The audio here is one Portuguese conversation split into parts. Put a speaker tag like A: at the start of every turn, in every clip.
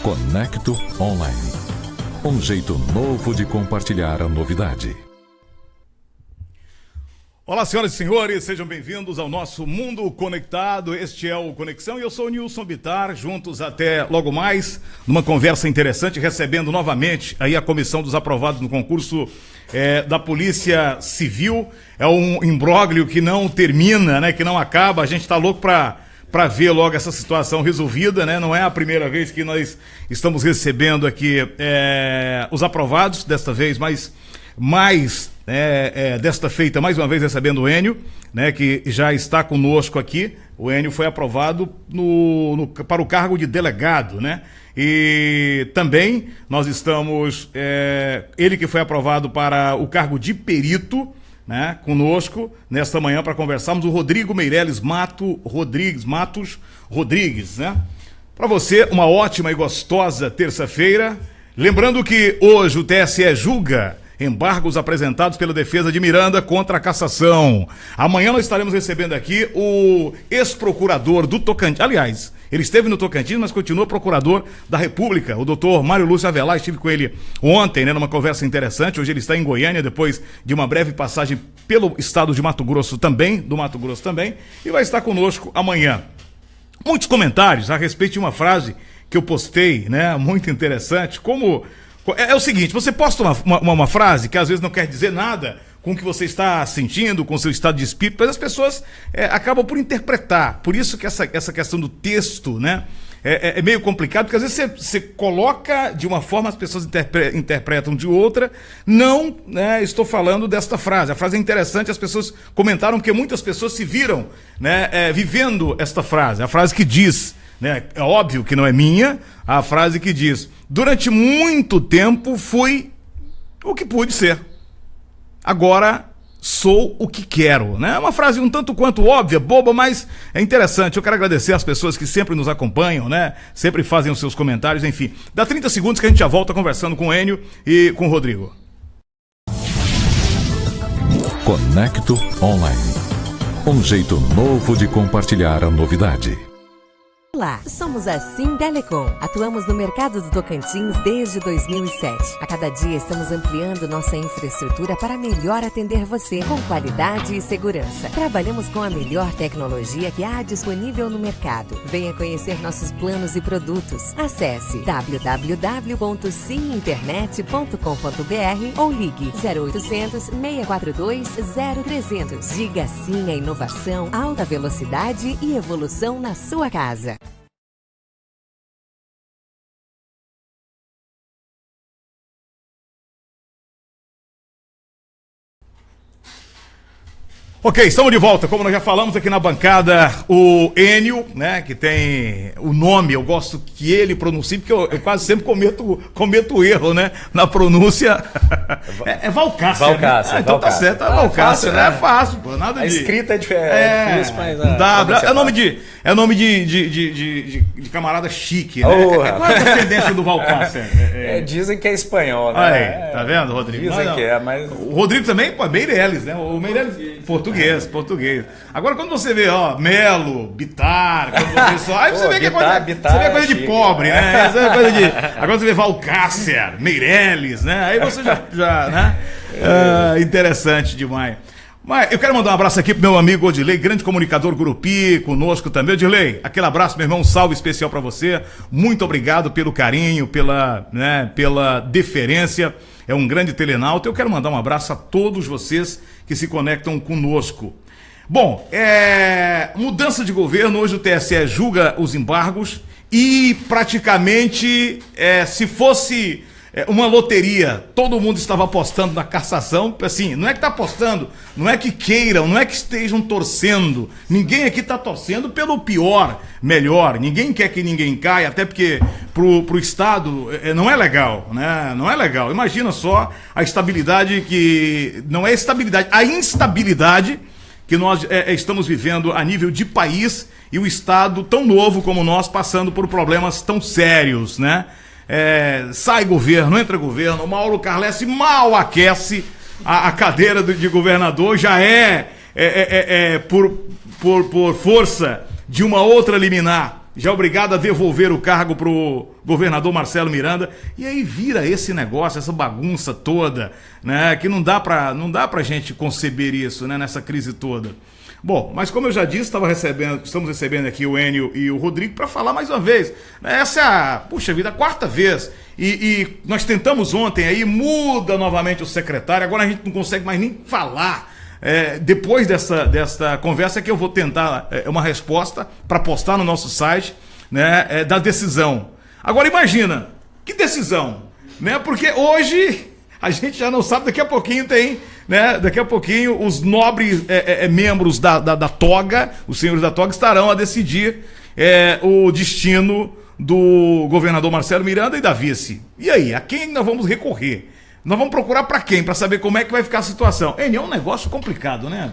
A: Conecto Online. Um jeito novo de compartilhar a novidade.
B: Olá, senhoras e senhores, sejam bem-vindos ao nosso Mundo Conectado. Este é o Conexão e eu sou o Nilson Bittar, juntos até logo mais, numa conversa interessante, recebendo novamente aí a comissão dos aprovados no concurso da Polícia Civil. É um imbróglio que não termina, né, que não acaba. A gente está louco para ver logo essa situação resolvida, né? Não é a primeira vez que nós estamos recebendo aqui os aprovados, desta vez desta feita, mais uma vez recebendo o Enio, né, que já está conosco aqui. O Enio foi aprovado para o cargo de delegado, né? E também nós estamos, ele que foi aprovado para o cargo de perito, né, conosco nesta manhã para conversarmos, o Rodrigo Meirelles Matos Rodrigues, né? Para você, uma ótima e gostosa terça-feira. Lembrando que hoje o TSE julga embargos apresentados pela defesa de Miranda contra a cassação. Amanhã nós estaremos recebendo aqui o ex-procurador do Tocantins. Aliás, ele esteve no Tocantins, mas continua procurador da República, o doutor Mário Lúcio Avelar. Estive com ele ontem, né, numa conversa interessante. Hoje ele está em Goiânia, depois de uma breve passagem pelo estado de Mato Grosso também, e vai estar conosco amanhã. Muitos comentários a respeito de uma frase que eu postei, né, muito interessante, como... É o seguinte, você posta uma frase que às vezes não quer dizer nada com o que você está sentindo, com o seu estado de espírito, mas as pessoas acabam por interpretar. Por isso que essa questão do texto, né, é meio complicado, porque às vezes você coloca de uma forma, as pessoas interpretam de outra. Não, né, estou falando desta frase. A frase é interessante, as pessoas comentaram porque muitas pessoas se viram, né, vivendo esta frase. A frase que diz... né? É óbvio que não é minha, a frase que diz: durante muito tempo fui o que pude ser, agora sou o que quero, né? É uma frase um tanto quanto óbvia, boba, mas é interessante. Eu quero agradecer às pessoas que sempre nos acompanham, né? Sempre fazem os seus comentários, enfim. Dá 30 segundos que a gente já volta conversando com o Enio e com o Rodrigo.
A: Conecto Online. Um jeito novo de compartilhar a novidade.
C: Olá, somos a Sintelecom. Atuamos no mercado do Tocantins desde 2007. A cada dia estamos ampliando nossa infraestrutura para melhor atender você, com qualidade e segurança. Trabalhamos com a melhor tecnologia que há disponível no mercado. Venha conhecer nossos planos e produtos. Acesse www.siminternet.com.br ou ligue 0800 642 0300. Diga sim à inovação, alta velocidade e evolução na sua casa.
B: Ok, estamos de volta. Como nós já falamos aqui na bancada, o Enio, né, que tem o nome, eu gosto que ele pronuncie, porque eu quase sempre cometo erro, né, na pronúncia. É Valcácer.
D: Valcácer,
B: né? Então tá certo, é Valcácer, né? É fácil, pô, nada de...
D: A escrita é difícil, mas...
B: É nome de camarada chique, né? Qual é a descendência do Valcácer?
D: Dizem que é espanhol, né?
B: Aí, tá vendo, Rodrigo?
D: Dizem que é, mas...
B: O Rodrigo também, pô, Meirelles, né? O Meirelles... Português. Agora, quando você vê, ó, Melo, Bittar, quando você vê só... Aí você vê que é coisa de pobre, né? Agora você vê Valcácer, Meirelles, né? Aí você já né? Interessante demais. Mas eu quero mandar um abraço aqui pro meu amigo Odilei, grande comunicador Gurupi, conosco também. Odilei, aquele abraço, meu irmão, um salve especial para você. Muito obrigado pelo carinho, pela deferência. É um grande telenauta. Eu quero mandar um abraço a todos vocês que se conectam conosco. Bom, mudança de governo. Hoje o TSE julga os embargos e praticamente, se fosse uma loteria, todo mundo estava apostando na cassação. Assim, não é que está apostando, não é que queiram, não é que estejam torcendo. Ninguém aqui está torcendo pelo pior, melhor. Ninguém quer que ninguém caia, até porque pro Estado não é legal, né? Não é legal. Imagina só a estabilidade que... Não é estabilidade, a instabilidade que nós estamos vivendo a nível de país, e o Estado tão novo como nós passando por problemas tão sérios, né? Sai governo, entra governo, o Mauro Carlesse mal aquece a cadeira de governador, já por força de uma outra liminar já é obrigado a devolver o cargo pro governador Marcelo Miranda, e aí vira esse negócio, essa bagunça toda, né, que não dá pra gente conceber isso, né, nessa crise toda. Bom, mas como eu já disse, estamos recebendo aqui o Enio e o Rodrigo para falar mais uma vez. Essa é a quarta vez. E nós tentamos ontem aí, muda novamente o secretário, agora a gente não consegue mais nem falar. Depois desta conversa que eu vou tentar uma resposta para postar no nosso site, né, da decisão. Agora imagina, que decisão? Né? Porque hoje a gente já não sabe, daqui a pouquinho tem, né? Daqui a pouquinho os nobres membros da toga, os senhores da toga, estarão a decidir o destino do governador Marcelo Miranda e da vice. E aí, a quem nós vamos recorrer? Nós vamos procurar para quem? Para saber como é que vai ficar a situação. Enio, é um negócio complicado, né?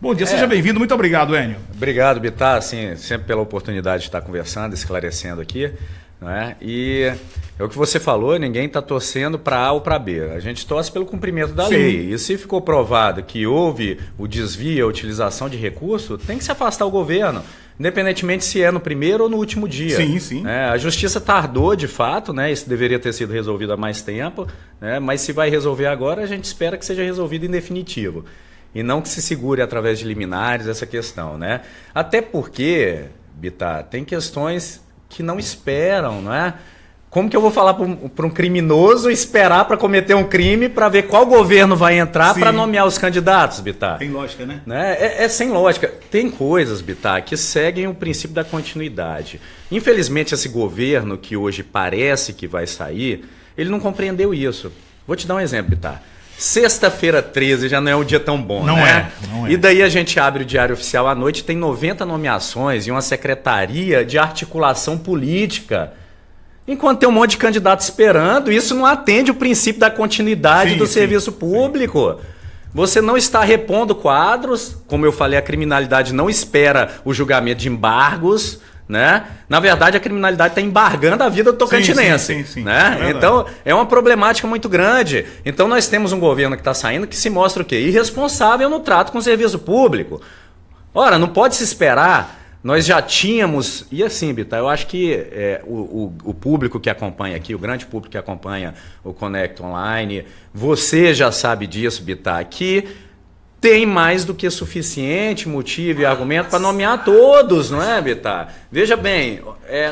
B: Bom dia, seja bem-vindo. Muito obrigado, Enio.
D: Obrigado, Bittar, assim, sempre pela oportunidade de estar conversando, esclarecendo aqui. Não é? E é o que você falou, ninguém está torcendo para A ou para B. A gente torce pelo cumprimento da lei. E se ficou provado que houve o desvio, a utilização de recurso, tem que se afastar o governo, independentemente se é no primeiro ou no último dia.
B: Sim, sim.
D: A justiça tardou, de fato, né? Isso deveria ter sido resolvido há mais tempo, né? Mas se vai resolver agora, a gente espera que seja resolvido em definitivo. E não que se segure através de liminares essa questão, né? Até porque, Bittar, tem questões que não esperam, não é? Como que eu vou falar para um criminoso esperar para cometer um crime para ver qual governo vai entrar para nomear os candidatos, Bittar?
B: Tem lógica, né?
D: É sem lógica. Tem coisas, Bittar, que seguem o princípio da continuidade. Infelizmente, esse governo que hoje parece que vai sair, ele não compreendeu isso. Vou te dar um exemplo, Bittar. Sexta-feira 13 já não é um dia tão bom,
B: não
D: né?
B: Não é.
D: E daí a gente abre o Diário Oficial à noite, tem 90 nomeações e uma secretaria de articulação política. Enquanto tem um monte de candidato esperando, isso não atende o princípio da continuidade do serviço público. Você não está repondo quadros, como eu falei, a criminalidade não espera o julgamento de embargos, né? Na verdade, a criminalidade está embargando a vida do tocantinense.
B: Sim.
D: Né? Então, é uma problemática muito grande. Então, nós temos um governo que está saindo que se mostra o quê? Irresponsável no trato com o serviço público. Ora, não pode se esperar. Nós já tínhamos... E assim, Bittar, eu acho que o público que acompanha aqui, o grande público que acompanha o Conecta Online, você já sabe disso, Bittar, que tem mais do que suficiente motivo e argumento para nomear todos, não é, Bittar? Veja bem,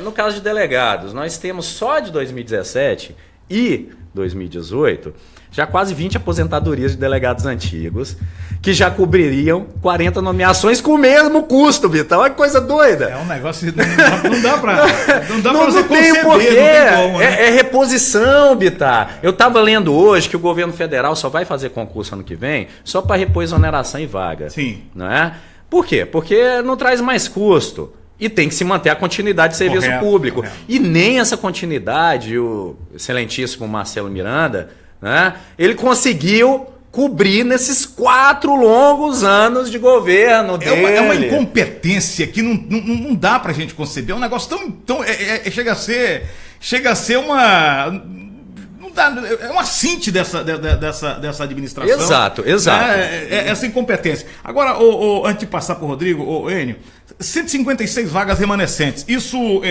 D: no caso de delegados, nós temos só de 2017 e 2018 já quase 20 aposentadorias de delegados antigos que já cobririam 40 nomeações com o mesmo custo, Bittar. Olha que coisa doida.
B: É um negócio que não dá para você
D: conceber, não tem como, né? É reposição, Bittar. Eu estava lendo hoje que o governo federal só vai fazer concurso ano que vem só para repor exoneração e vaga.
B: Sim.
D: Não é? Por quê? Porque não traz mais custo. E tem que se manter a continuidade de serviço público. Correto. E nem essa continuidade, o excelentíssimo Marcelo Miranda, né, ele conseguiu cobrir nesses 4 longos anos de governo dele.
B: É uma incompetência que não dá pra gente conceber. É um negócio tão chega a ser uma... Não dá, é uma cinte dessa administração.
D: Exato.
B: Essa incompetência. Agora, antes de passar pro Rodrigo, Enio, 156 vagas remanescentes. Isso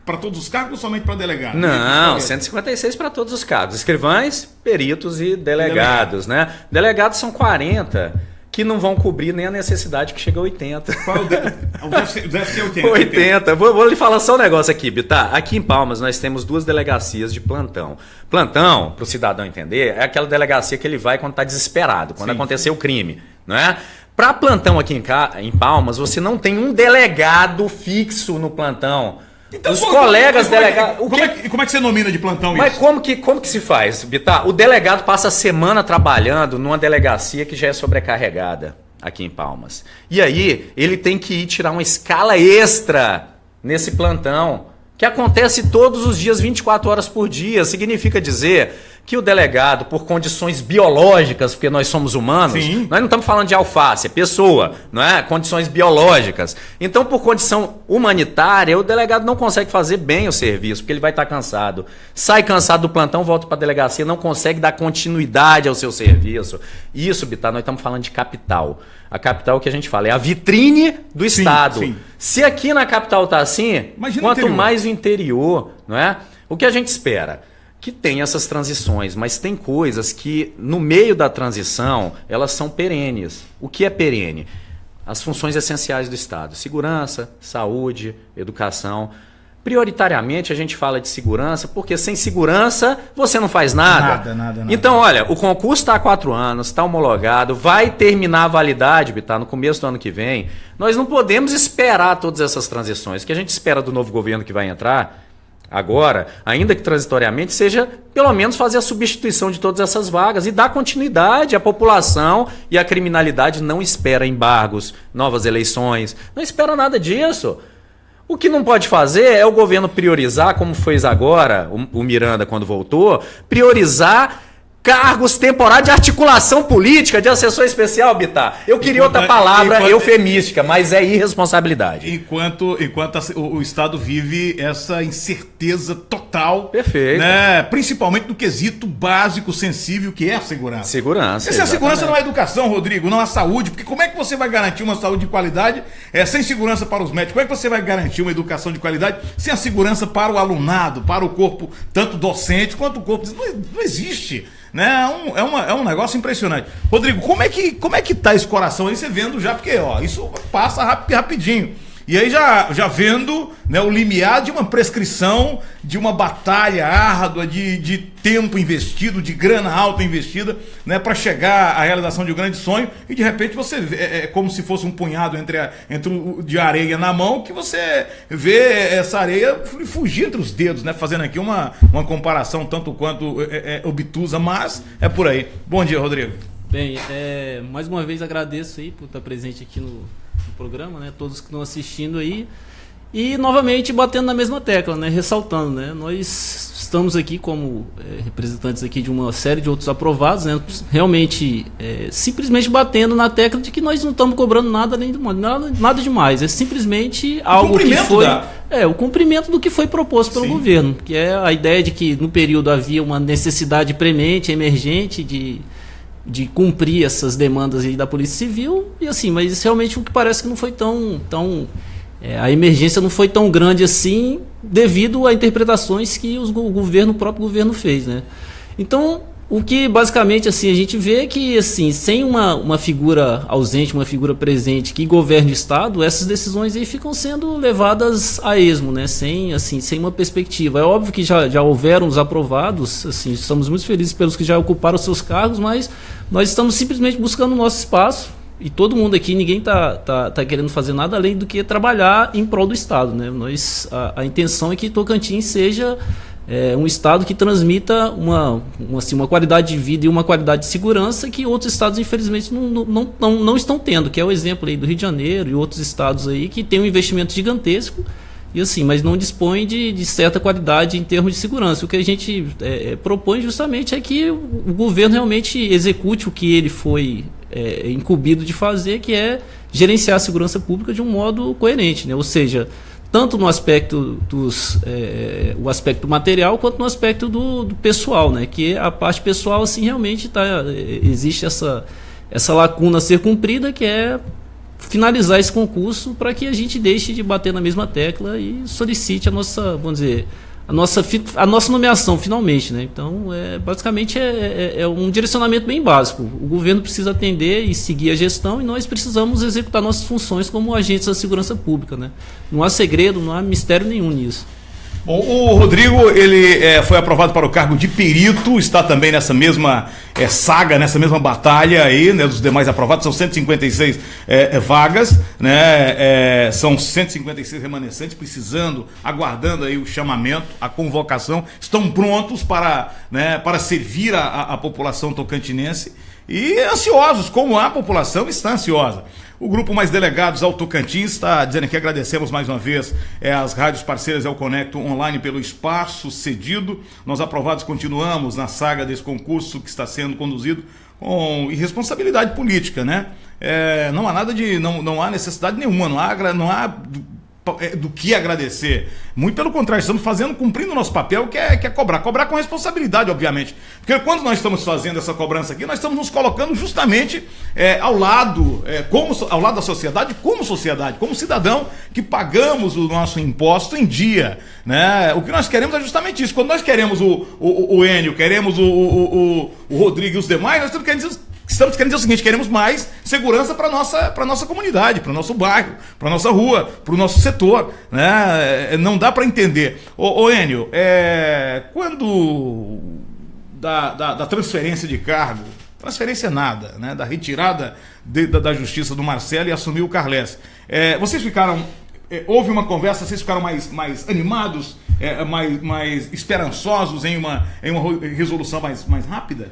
B: para todos os cargos ou somente para delegados?
D: Não, 156 para todos os cargos. Escrivães, peritos e delegados, né? Delegados são 40, que não vão cobrir nem a necessidade que chega a 80.
B: Qual deve ser 80.
D: 80. Vou lhe falar só um negócio aqui, Bittar. Aqui em Palmas nós temos 2 delegacias de plantão. Plantão, para o cidadão entender, é aquela delegacia que ele vai quando está desesperado, quando aconteceu o crime, não é? Para plantão aqui em Palmas, você não tem um delegado fixo no plantão.
B: Então,
D: os colegas delegados...
B: Como é que você nomina de plantão
D: Mas
B: isso?
D: Como que se faz, Bittar? O delegado passa a semana trabalhando numa delegacia que já é sobrecarregada aqui em Palmas. E aí, ele tem que ir tirar uma escala extra nesse plantão, que acontece todos os dias, 24 horas por dia. Significa dizer que o delegado, por condições biológicas, porque nós somos humanos,
B: Sim.
D: nós não estamos falando de alface, é pessoa, não é? Condições biológicas. Então, por condição humanitária, o delegado não consegue fazer bem o serviço, porque ele vai estar cansado. Sai cansado do plantão, volta para a delegacia, não consegue dar continuidade ao seu serviço. Isso, Bittar, nós estamos falando de capital. A capital, o que a gente fala, é a vitrine do Estado.
B: Sim.
D: Se aqui na capital está assim,
B: imagina
D: quanto
B: interior.
D: mais o interior, não é? O que a gente espera? Que tem essas transições, mas tem coisas que no meio da transição elas são perenes. O que é perene? As funções essenciais do Estado: segurança, saúde, educação. Prioritariamente a gente fala de segurança porque sem segurança você não faz nada.
B: Nada.
D: Então, olha, o concurso está há 4 anos, está homologado, vai terminar a validade, Bittar, no começo do ano que vem. Nós não podemos esperar todas essas transições. O que a gente espera do novo governo que vai entrar agora, ainda que transitoriamente, seja pelo menos fazer a substituição de todas essas vagas e dar continuidade à população. E a criminalidade não espera embargos, novas eleições, não espera nada disso. O que não pode fazer é o governo priorizar, como fez agora o Miranda quando voltou, priorizar cargos temporários de articulação política, de assessor especial, Bittar. Eu queria outra palavra eufemística, mas é irresponsabilidade.
B: Enquanto o Estado vive essa incerteza total.
D: Perfeito.
B: Né? Principalmente no quesito básico, sensível, que é a segurança.
D: Segurança.
B: Se a segurança não é educação, Rodrigo, não a saúde, porque como é que você vai garantir uma saúde de qualidade sem segurança para os médicos? Como é que você vai garantir uma educação de qualidade sem a segurança para o alunado, para o corpo, tanto docente quanto o corpo? Não existe. Né? É um negócio impressionante. Rodrigo, como é que tá esse coração aí, você vendo já, porque isso passa rapidinho. E aí já vendo, né, o limiar de uma prescrição, de uma batalha árdua, de tempo investido, de grana alta investida, né, para chegar à realização de um grande sonho, e de repente você vê, é como se fosse um punhado de areia na mão, que você vê essa areia fugir entre os dedos, né, fazendo aqui uma comparação tanto quanto obtusa, mas é por aí. Bom dia, Rodrigo.
E: Bem, mais uma vez agradeço aí por estar presente aqui no programa, né? Todos que estão assistindo aí. E novamente batendo na mesma tecla, né? Ressaltando, né? Nós estamos aqui como representantes aqui de uma série de outros aprovados, né? Realmente simplesmente batendo na tecla de que nós não estamos cobrando nada demais. É simplesmente algo que foi o cumprimento do que foi proposto pelo governo, que é a ideia de que no período havia uma necessidade premente, emergente de cumprir essas demandas aí da Polícia Civil, e assim, mas realmente o que parece que não foi tão a emergência não foi tão grande assim, devido a interpretações que o próprio governo fez, né? Então, o que basicamente assim a gente vê é que assim, sem uma figura ausente, uma figura presente que governe o Estado, essas decisões aí ficam sendo levadas a esmo, né? Sem uma perspectiva. É óbvio que já houveram os aprovados, assim, estamos muito felizes pelos que já ocuparam seus cargos, mas nós estamos simplesmente buscando o nosso espaço, e todo mundo aqui, ninguém tá querendo fazer nada além do que trabalhar em prol do Estado, né? A intenção é que Tocantins seja um Estado que transmita uma qualidade de vida e uma qualidade de segurança que outros estados, infelizmente, não estão tendo, que é o exemplo aí do Rio de Janeiro e outros estados aí que tem um investimento gigantesco, e assim, mas não dispõe de certa qualidade em termos de segurança. O que a gente propõe justamente é que o governo realmente execute o que ele foi incumbido de fazer, que é gerenciar a segurança pública de um modo coerente, né? Ou seja, tanto no aspecto o aspecto material, quanto no aspecto do pessoal, né? Que a parte pessoal, assim, realmente existe essa lacuna a ser cumprida, que é finalizar esse concurso para que a gente deixe de bater na mesma tecla e solicite a nossa, vamos dizer, a nossa nomeação finalmente, né? Então, basicamente é um direcionamento bem básico. O governo precisa atender e seguir a gestão, e nós precisamos executar nossas funções como agentes da segurança pública, né? Não há segredo, não há mistério nenhum nisso.
B: Bom, o Rodrigo, ele foi aprovado para o cargo de perito, está também nessa mesma saga, nessa mesma batalha aí, né, dos demais aprovados. São 156 vagas, né, são 156 remanescentes aguardando aí o chamamento, a convocação, estão prontos para servir a população tocantinense. e ansiosos, como a população está ansiosa. O Grupo Mais Delegados ao Tocantins está dizendo que agradecemos mais uma vez as rádios parceiras ao Conecto Online pelo espaço cedido. Nós aprovados continuamos na saga desse concurso que está sendo conduzido com irresponsabilidade política, né? Não há nada de... Não há necessidade nenhuma, não há do que agradecer. Muito pelo contrário, estamos cumprindo o nosso papel, que é cobrar com responsabilidade, obviamente. Porque quando nós estamos fazendo essa cobrança aqui, nós estamos nos colocando justamente ao lado da sociedade, como cidadão que pagamos o nosso imposto em dia, né? O que nós queremos é justamente isso. Quando nós queremos o Enio, queremos o Rodrigo e os demais, nós estamos querendo dizer o seguinte: queremos mais segurança para nossa comunidade, para o nosso bairro, para a nossa rua, para o nosso setor, né? Não dá para entender. Ô Enio, quando da transferência de cargo, transferência nada, né? Da retirada da justiça do Marcelo e assumiu o Carles, vocês ficaram... houve uma conversa, vocês ficaram mais animados, mais esperançosos em uma resolução mais rápida?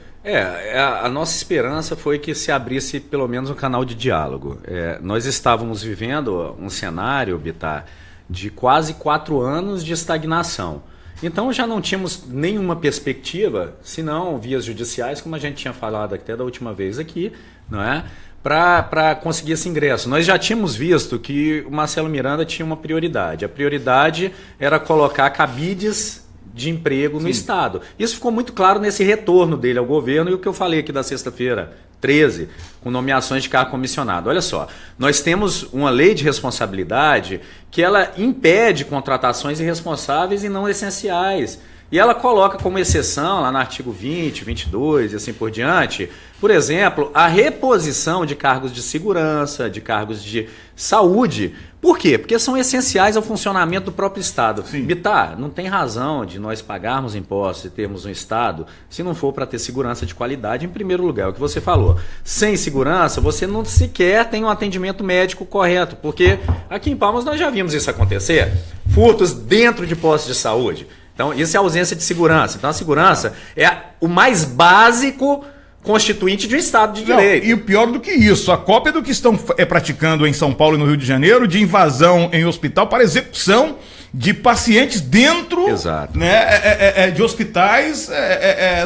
D: A nossa esperança foi que se abrisse pelo menos um canal de diálogo. Nós estávamos vivendo um cenário, Bittar, de quase 4 anos de estagnação. Então já não tínhamos nenhuma perspectiva, senão vias judiciais, como a gente tinha falado até da última vez aqui, não é? Para conseguir esse ingresso. Nós já tínhamos visto que o Marcelo Miranda tinha uma prioridade. A prioridade era colocar cabides de emprego no Estado. Isso ficou muito claro nesse retorno dele ao governo e o que eu falei aqui da sexta-feira 13, com nomeações de cargo comissionado. Olha só, nós temos uma lei de responsabilidade que ela impede contratações irresponsáveis e não essenciais. E ela coloca como exceção, lá no artigo 20, 22 e assim por diante, por exemplo, a reposição de cargos de segurança, de cargos de saúde. Por quê? Porque são essenciais ao funcionamento do próprio Estado. Bittar, não tem razão de nós pagarmos impostos e termos um Estado se não for para ter segurança de qualidade, em primeiro lugar, é o que você falou. Sem segurança, você não sequer tem um atendimento médico correto, porque aqui em Palmas nós já vimos isso acontecer. Furtos dentro de postos de saúde. Então, isso é ausência de segurança. Então, a segurança é o mais básico constituinte de um Estado de Direito.
B: E o pior do que isso, a cópia do que estão praticando em São Paulo e no Rio de Janeiro, de invasão em hospital para execução de pacientes dentro, né, de hospitais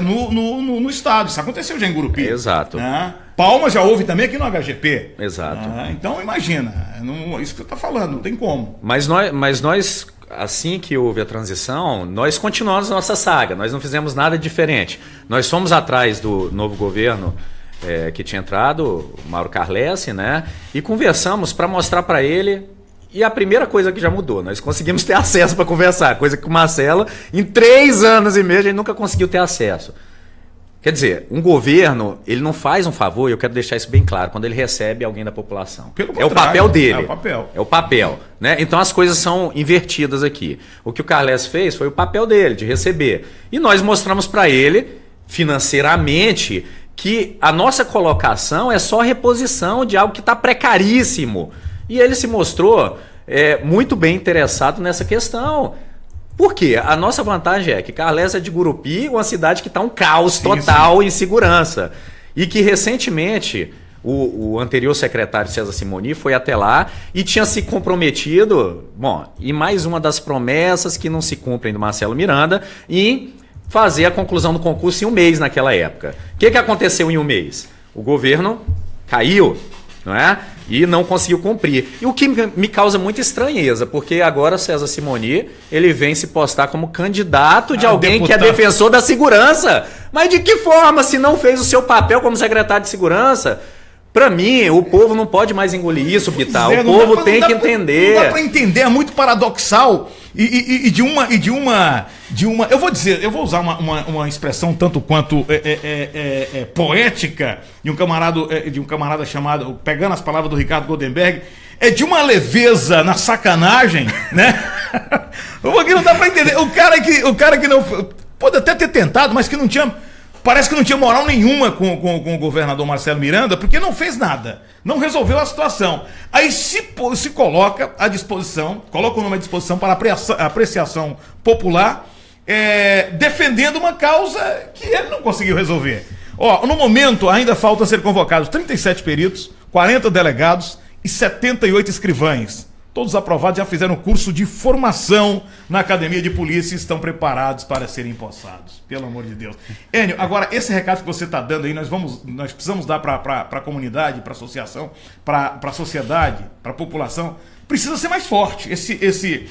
B: no Estado. Isso aconteceu já em Gurupi.
D: Exato.
B: Né? Palmas já houve também aqui no HGP.
D: Exato.
B: Então, imagina, isso que você está falando, não tem como.
D: Mas nós, assim que houve a transição, nós continuamos nossa saga, nós não fizemos nada diferente. Nós fomos atrás do novo governo que tinha entrado, o Mauro Carles, né, e conversamos para mostrar para ele. E a primeira coisa que já mudou, nós conseguimos ter acesso para conversar, coisa que o Marcelo, em 3 anos e meio, a gente nunca conseguiu ter acesso. Quer dizer, um governo, ele não faz um favor, e eu quero deixar isso bem claro, quando ele recebe alguém da população. É o papel dele. É o papel. Né? Então as coisas são invertidas aqui. O que o Carles fez foi o papel dele, de receber. E nós mostramos para ele, financeiramente, que a nossa colocação é só reposição de algo que está precaríssimo. E ele se mostrou muito bem interessado nessa questão. Por quê? A nossa vantagem é que Carles é de Gurupi, uma cidade que está um caos total em segurança. E que recentemente o anterior secretário César Simoni foi até lá e tinha se comprometido, e mais uma das promessas que não se cumprem do Marcelo Miranda, em fazer a conclusão do concurso em 1 mês naquela época. O que aconteceu em 1 mês? O governo caiu, não é? E não conseguiu cumprir. E o que me causa muita estranheza, porque agora César Simoni, ele vem se postar como candidato de alguém deputado, que é defensor da segurança. Mas de que forma, se não fez o seu papel como secretário de segurança? Para mim, o povo não pode mais engolir isso, Bittar. O povo tem que entender.
B: Não dá para entender, é muito paradoxal. E de uma. Eu vou usar uma expressão tanto quanto poética de um camarada chamado, pegando as palavras do Ricardo Goldenberg, de uma leveza na sacanagem, né? Porque não dá para entender. O cara que não. Pode até ter tentado, mas que não tinha. Parece que não tinha moral nenhuma com o governador Marcelo Miranda, porque não fez nada, não resolveu a situação. Aí se coloca à disposição, coloca o nome à disposição para apreciação popular, defendendo uma causa que ele não conseguiu resolver. Ó, no momento ainda faltam ser convocados 37 peritos, 40 delegados e 78 escrivães. Todos aprovados, já fizeram curso de formação na Academia de Polícia e estão preparados para serem empossados. Pelo amor de Deus. Enio, agora, esse recado que você está dando aí, nós precisamos dar para a comunidade, para a associação, para a sociedade, para a população, precisa ser mais forte. Esse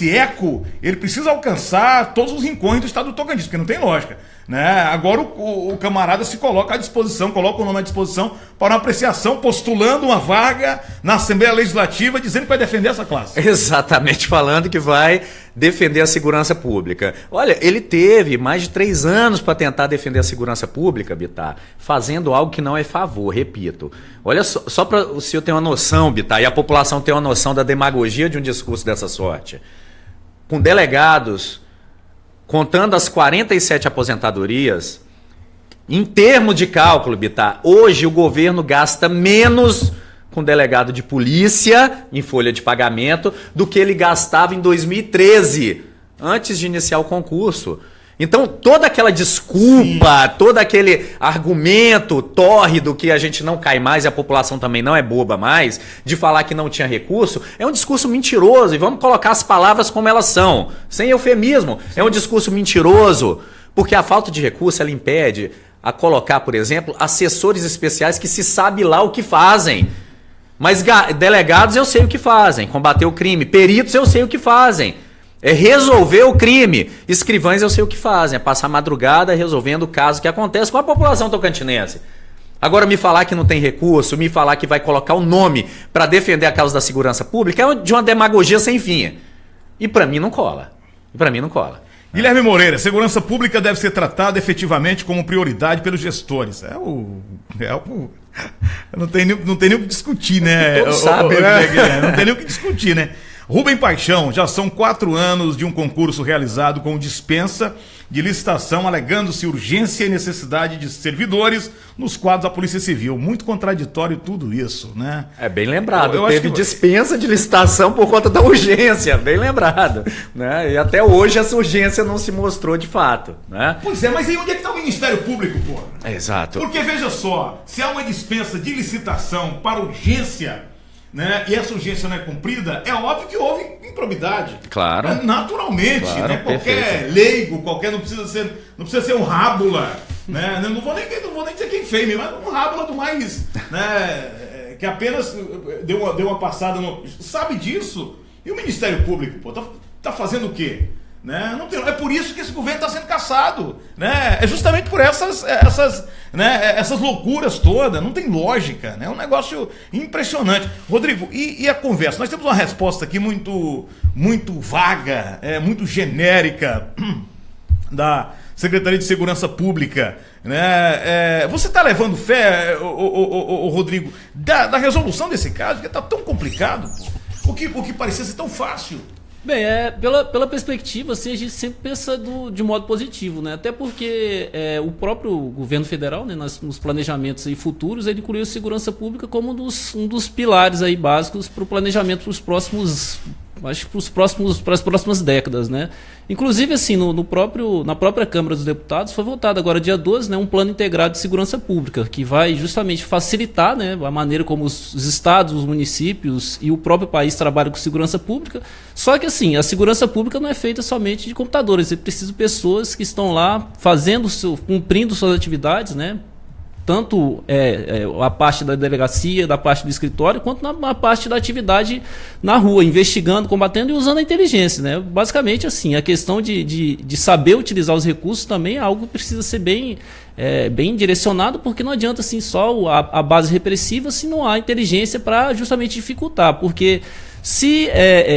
B: eco, ele precisa alcançar todos os rincões do estado do Tocantins, porque não tem lógica. Né? Agora o camarada se coloca à disposição, coloca o nome à disposição para uma apreciação, postulando uma vaga na Assembleia Legislativa, dizendo que vai defender essa classe.
D: Exatamente, falando que vai defender a segurança pública. Olha, ele teve mais de 3 anos para tentar defender a segurança pública, Bittar, fazendo algo que não é favor, repito. Olha só para o senhor ter uma noção, Bittar, e a população ter uma noção da demagogia de um discurso dessa sorte. Com delegados, contando as 47 aposentadorias, em termos de cálculo, Bittar, hoje o governo gasta menos com delegado de polícia em folha de pagamento do que ele gastava em 2013, antes de iniciar o concurso. Então, toda aquela desculpa, sim, todo aquele argumento tórrido que a gente não cai mais e a população também não é boba mais, de falar que não tinha recurso, é um discurso mentiroso. E vamos colocar as palavras como elas são, sem eufemismo. Sim. É um discurso mentiroso, porque a falta de recurso ela impede a colocar, por exemplo, assessores especiais que se sabe lá o que fazem. Mas delegados eu sei o que fazem, combater o crime. Peritos eu sei o que fazem. É resolver o crime. Escrivães eu sei o que fazem, é passar madrugada resolvendo o caso que acontece com a população tocantinense. Agora, me falar que não tem recurso, me falar que vai colocar o nome para defender a causa da segurança pública é de uma demagogia sem fim. E para mim não cola.
B: Guilherme Moreira, segurança pública deve ser tratada efetivamente como prioridade pelos gestores. Não tem nem o que discutir, né?
D: Todos sabem,
B: né? Não tem nem o que discutir, né? Rubem Paixão, já são 4 anos de um concurso realizado com dispensa de licitação, alegando-se urgência e necessidade de servidores nos quadros da Polícia Civil. Muito contraditório tudo isso, né?
D: É bem lembrado, teve dispensa de licitação por conta da urgência, bem lembrado. Né? E até hoje essa urgência não se mostrou de fato. Né?
B: Pois é, mas aí onde é que está o Ministério Público, pô?
D: Exato.
B: Porque veja só, se há uma dispensa de licitação para urgência, né, e essa urgência não é cumprida, é óbvio que houve improbidade.
D: Claro.
B: Naturalmente,
D: claro,
B: né? Qualquer leigo, não precisa ser um rábula, né? Não vou nem dizer quem fez, mas um rábula do mais, né? Que apenas deu uma passada no. Sabe disso? E o Ministério Público, pô, tá fazendo o quê? Né? Não tem, é por isso que esse governo está sendo caçado, né? É justamente por essas loucuras todas. Não tem lógica, né? É um negócio impressionante. Rodrigo, e a conversa? Nós temos uma resposta aqui muito vaga, muito genérica da Secretaria de Segurança Pública, né? Você está levando fé, Rodrigo, da resolução desse caso, porque está tão complicado, pô. O que parecia ser tão fácil.
E: Bem, pela perspectiva, assim, a gente sempre pensa de modo positivo, né? Até porque o próprio governo federal, né, nos planejamentos aí futuros, ele incluiu a segurança pública como um dos pilares aí básicos para o planejamento para os próximos, acho que para as próximas décadas, né? Inclusive, assim, na própria Câmara dos Deputados foi votado agora, dia 12, né, um plano integrado de segurança pública, que vai justamente facilitar, né, a maneira como os estados, os municípios e o próprio país trabalham com segurança pública. Só que, assim, a segurança pública não é feita somente de computadores, é preciso pessoas que estão lá cumprindo suas atividades, né? Tanto a parte da delegacia, da parte do escritório, quanto na parte da atividade na rua, investigando, combatendo e usando a inteligência, né? Basicamente, assim, a questão de saber utilizar os recursos também é algo que precisa ser bem direcionado, porque não adianta assim, só a base repressiva se não há inteligência para justamente dificultar, porque se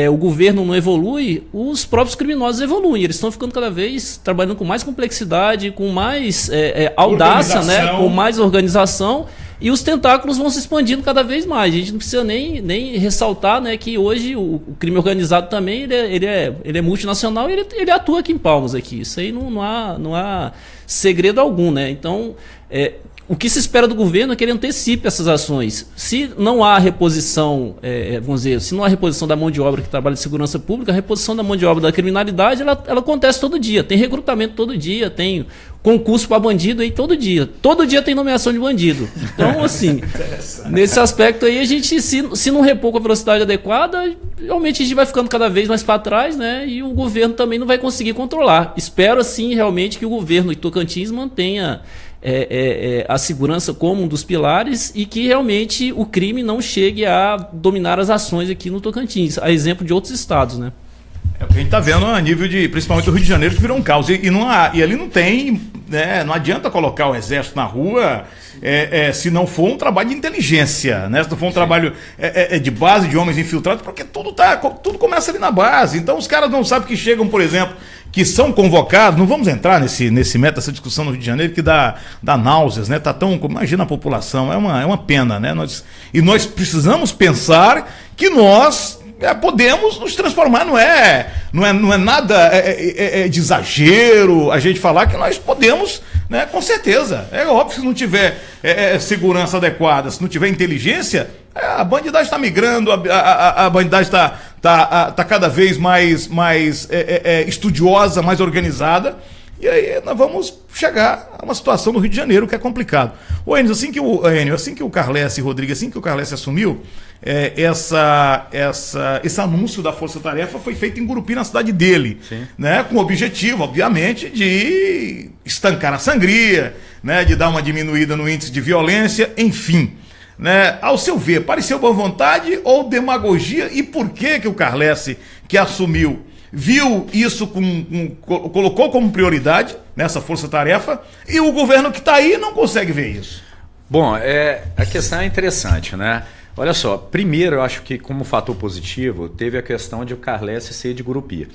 E: o governo não evolui, os próprios criminosos evoluem. Eles estão ficando cada vez trabalhando com mais complexidade, com mais audácia, né? Com mais organização, e os tentáculos vão se expandindo cada vez mais. A gente não precisa nem ressaltar, né, que hoje o crime organizado também ele é multinacional e ele atua aqui em Palmas. Aqui. Isso aí não há segredo algum. Né? Então, o que se espera do governo é que ele antecipe essas ações. Se não há reposição, vamos dizer, se não há reposição da mão de obra que trabalha de segurança pública, a reposição da mão de obra da criminalidade, ela acontece todo dia. Tem recrutamento todo dia, tem concurso para bandido aí todo dia. Todo dia tem nomeação de bandido. Então, assim, nesse aspecto aí, a gente, se não repor com a velocidade adequada, realmente a gente vai ficando cada vez mais para trás, né? E o governo também não vai conseguir controlar. Espero, assim, realmente que o governo de Tocantins mantenha a segurança como um dos pilares e que realmente o crime não chegue a dominar as ações aqui no Tocantins, a exemplo de outros estados, né?
B: É o que a gente está vendo a nível de, principalmente do Rio de Janeiro, que virou um caos. E ali não tem, né, não adianta colocar o exército na rua se não for um trabalho de inteligência, né? Se não for um trabalho de base de homens infiltrados, porque tudo começa ali na base. Então os caras não sabem que chegam, por exemplo, que são convocados. Não vamos entrar nesse meta, essa discussão no Rio de Janeiro, que dá náuseas, né? Imagina a população, é uma pena, né? Nós precisamos pensar que nós podemos nos transformar, não é nada de exagero a gente falar que nós podemos, né, com certeza. É óbvio que se não tiver segurança adequada, se não tiver inteligência, a bandidagem está migrando, a bandidagem está cada vez mais estudiosa, mais organizada. E aí nós vamos chegar a uma situação no Rio de Janeiro que é complicado. O Enio, assim que o Carlesse Rodrigues, assim que o Carlesse assumiu, esse anúncio da Força Tarefa foi feito em Gurupi, na cidade dele, né, com o objetivo, obviamente, de estancar a sangria, né, de dar uma diminuída no índice de violência, enfim. Né, ao seu ver, pareceu boa vontade ou demagogia? E por que o Carlesse, que assumiu, viu isso, colocou como prioridade nessa força-tarefa, e o governo que está aí não consegue ver isso?
D: Bom, a questão é interessante, né? Olha só, primeiro eu acho que como fator positivo teve a questão de o Carlesse ser de Gurupi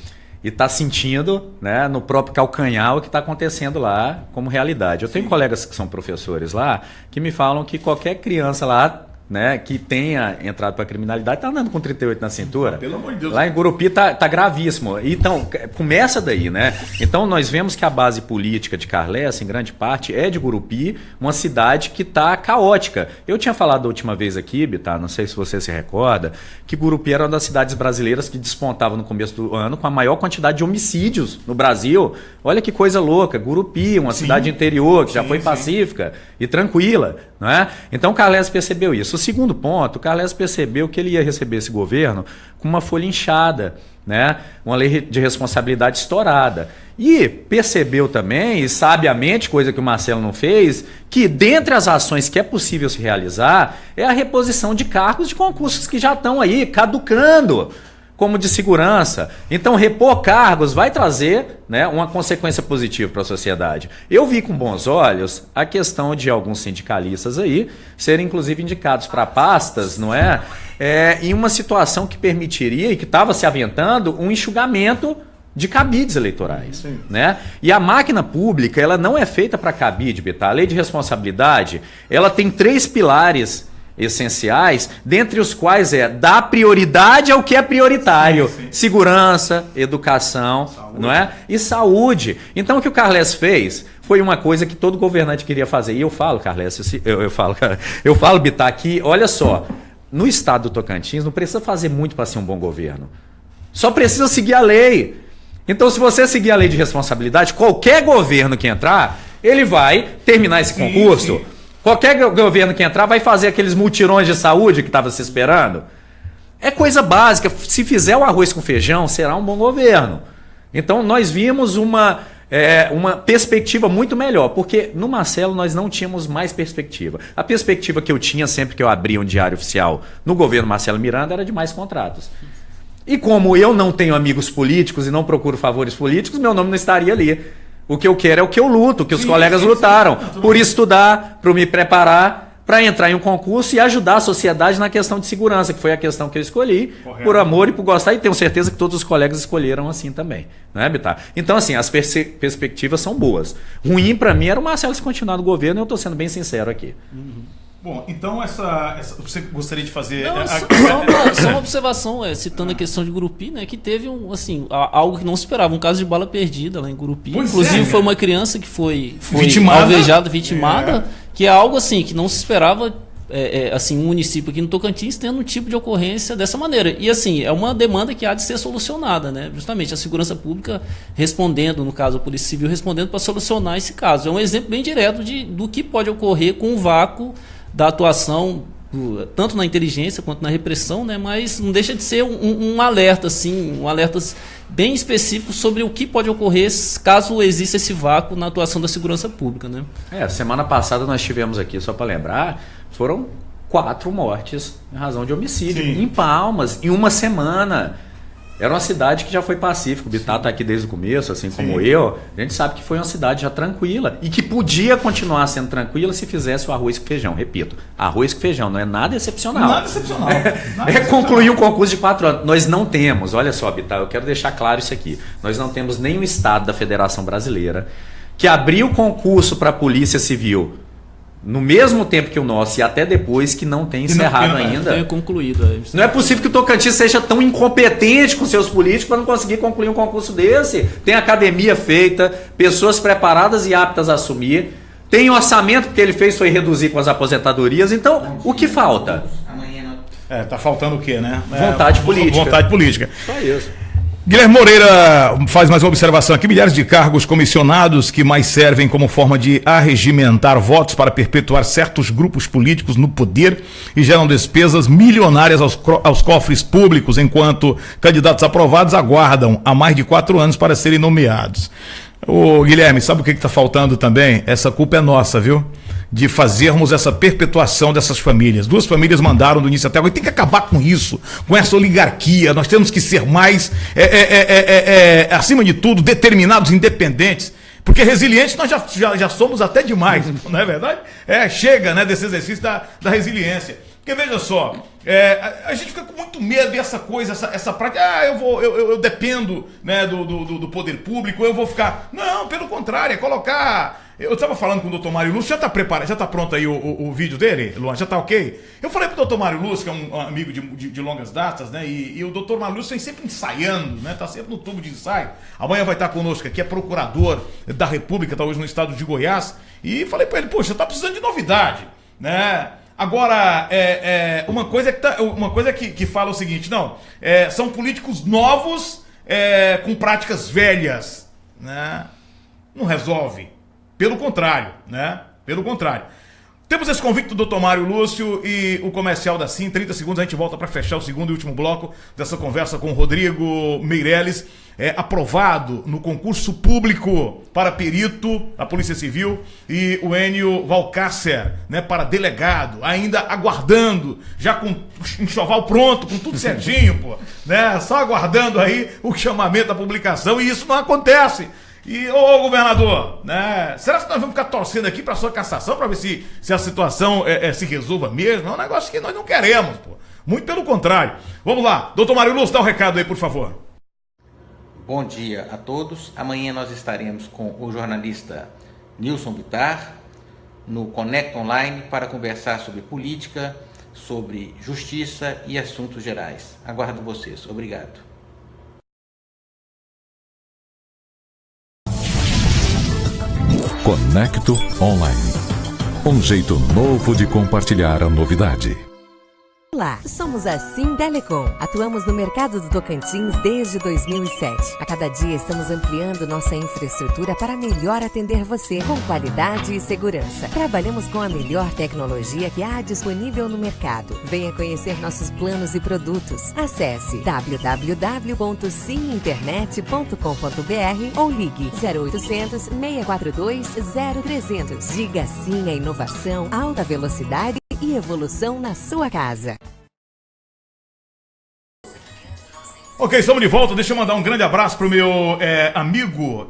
D: e tá sentindo, né, no próprio calcanhar o que está acontecendo lá como realidade. Eu tenho colegas que são professores lá que me falam que qualquer criança lá, né, que tenha entrado para a criminalidade está andando com 38 na cintura. Pelo amor de Deus. Lá em Gurupi tá gravíssimo. Então, começa daí, né? Então, nós vemos que a base política de Carlesse, em grande parte, é de Gurupi, uma cidade que está caótica. Eu tinha falado da última vez aqui, Bittar, não sei se você se recorda, que Gurupi era uma das cidades brasileiras que despontava no começo do ano com a maior quantidade de homicídios no Brasil. Olha que coisa louca. Gurupi, uma cidade interior que já foi pacífica e tranquila, não é? Então, Carlesse percebeu isso. O segundo ponto, o Carlesse percebeu que ele ia receber esse governo com uma folha inchada, né? Uma lei de responsabilidade estourada. E percebeu também, e sabiamente, coisa que o Marcelo não fez, que dentre as ações que é possível se realizar é a reposição de cargos de concursos que já estão aí caducando, como de segurança. Então, repor cargos vai trazer, né, uma consequência positiva para a sociedade. Eu vi com bons olhos a questão de alguns sindicalistas aí serem, inclusive, indicados para pastas, não é? Em uma situação que permitiria, e que estava se aventando, um enxugamento de cabides eleitorais, né? E a máquina pública, ela não é feita para cabide, Bittar. A lei de responsabilidade, ela tem 3 pilares essenciais, dentre os quais dar prioridade ao que é prioritário: segurança, educação, saúde, não é? E saúde. Então, o que o Carlesse fez foi uma coisa que todo governante queria fazer. E eu falo, Carlesse, eu falo, Bittar, aqui, olha só, no estado do Tocantins não precisa fazer muito para ser um bom governo. Só precisa seguir a lei. Então, se você seguir a lei de responsabilidade, qualquer governo que entrar, ele vai terminar esse concurso. Qualquer governo que entrar vai fazer aqueles mutirões de saúde que estava se esperando. É coisa básica. Se fizer o arroz com feijão, será um bom governo. Então, nós vimos uma perspectiva muito melhor, porque no Marcelo nós não tínhamos mais perspectiva. A perspectiva que eu tinha sempre que eu abria um diário oficial no governo Marcelo Miranda era de mais contratos. E como eu não tenho amigos políticos e não procuro favores políticos, meu nome não estaria ali. O que eu quero é o que eu luto, o que os colegas lutaram. Por estudar, por me preparar, para entrar em um concurso e ajudar a sociedade na questão de segurança, que foi a questão que eu escolhi, por amor e por gostar, e tenho certeza que todos os colegas escolheram assim também. Não é, Bittar? Então, assim, as perspectivas são boas. Ruim para mim era o Marcelo se continuar no governo, e eu estou sendo bem sincero aqui.
B: Bom, então você gostaria de fazer...
E: Não, só uma observação, citando a questão de Gurupi, né, que teve algo que não se esperava, um caso de bala perdida lá em Gurupi. Pois inclusive foi uma criança que foi alvejada, vitimada, que é algo assim que não se esperava assim, um município aqui no Tocantins tendo um tipo de ocorrência dessa maneira. E assim, é uma demanda que há de ser solucionada, né? Justamente a segurança pública respondendo, no caso a Polícia Civil respondendo para solucionar esse caso. É um exemplo bem direto do que pode ocorrer com o vácuo da atuação, tanto na inteligência quanto na repressão, né? Mas não deixa de ser um alerta, assim, um alerta bem específico sobre o que pode ocorrer caso exista esse vácuo na atuação da segurança pública, né?
D: Semana passada nós tivemos aqui, só para lembrar, foram 4 mortes em razão de homicídio. Sim. Em Palmas, em uma semana. Era uma cidade que já foi pacífica. O Bittar está aqui desde o começo, assim como eu. A gente sabe que foi uma cidade já tranquila e que podia continuar sendo tranquila se fizesse o arroz com feijão. Repito, arroz com feijão, não é nada excepcional.
B: Nada excepcional.
D: Concluir um concurso de 4 anos. Nós não temos, olha só, Bittar, eu quero deixar claro isso aqui. Nós não temos nenhum estado da Federação Brasileira que abriu concurso para a Polícia Civil no mesmo tempo que o nosso e até depois que não tem encerrado ainda.
E: Tenha concluído.
D: Não é possível que o Tocantins seja tão incompetente com seus políticos para não conseguir concluir um concurso desse. Tem academia feita, pessoas preparadas e aptas a assumir. Tem orçamento que ele fez foi reduzir com as aposentadorias. Então, o que falta?
B: Tá faltando o quê, né?
D: Vontade política.
B: Vontade política.
D: Só isso.
B: Guilherme Moreira faz mais uma observação aqui. Milhares de cargos comissionados que mais servem como forma de arregimentar votos para perpetuar certos grupos políticos no poder e geram despesas milionárias aos cofres públicos, enquanto candidatos aprovados aguardam há mais de 4 anos para serem nomeados. Ô, Guilherme, sabe o que está faltando também? Essa culpa é nossa, viu? De fazermos essa perpetuação dessas famílias. 2 famílias mandaram do início até agora. Tem que acabar com isso, com essa oligarquia. Nós temos que ser mais, acima de tudo, determinados, independentes. Porque resilientes nós já somos até demais, não é verdade? Chega, né, desse exercício da resiliência. Porque veja só, a gente fica com muito medo dessa coisa, essa prática. Eu dependo, né, do poder público, eu vou ficar. Não, pelo contrário, é colocar. Eu estava falando com o doutor Mário Lúcio, já está preparado, já está pronto aí o vídeo dele, Luan? Já está ok? Eu falei para o doutor Mário Lúcio, que é um amigo de longas datas, né? E o doutor Mário Lúcio vem sempre ensaiando, né? Está sempre no tubo de ensaio. Amanhã vai estar conosco aqui, é procurador da República, está hoje no estado de Goiás. E falei para ele, poxa, está precisando de novidade, né? Agora, uma coisa que fala o seguinte, são políticos novos com práticas velhas, né? Não resolve. Pelo contrário, né? Pelo contrário. Temos esse convite do Dr. Mário Lúcio e o comercial da Sim. 30 segundos a gente volta para fechar o segundo e último bloco dessa conversa com o Rodrigo Meirelles. Aprovado no concurso público para perito da Polícia Civil e o Enio Valcácer, né, para delegado, ainda aguardando, já com enxoval pronto, com tudo certinho, pô, né? Só aguardando aí o chamamento da publicação e isso não acontece. E, ô governador, né? Será que nós vamos ficar torcendo aqui para sua cassação para ver se a situação se resolva mesmo? É um negócio que nós não queremos, pô. Muito pelo contrário. Vamos lá, doutor Mário Lúcio, dá um recado aí, por favor.
F: Bom dia a todos. Amanhã nós estaremos com o jornalista Nilson Bittar no Connect Online para conversar sobre política, sobre justiça e assuntos gerais. Aguardo vocês. Obrigado.
A: Conecto Online. Um jeito novo de compartilhar a novidade.
C: Olá, somos a Sintelecom. Atuamos no mercado do Tocantins desde 2007. A cada dia estamos ampliando nossa infraestrutura para melhor atender você com qualidade e segurança. Trabalhamos com a melhor tecnologia que há disponível no mercado. Venha conhecer nossos planos e produtos. Acesse www.siminternet.com.br ou ligue 0800 642 0300. Diga sim à inovação, alta velocidade e evolução na sua casa.
B: Ok, estamos de volta. Deixa eu mandar um grande abraço para o meu amigo,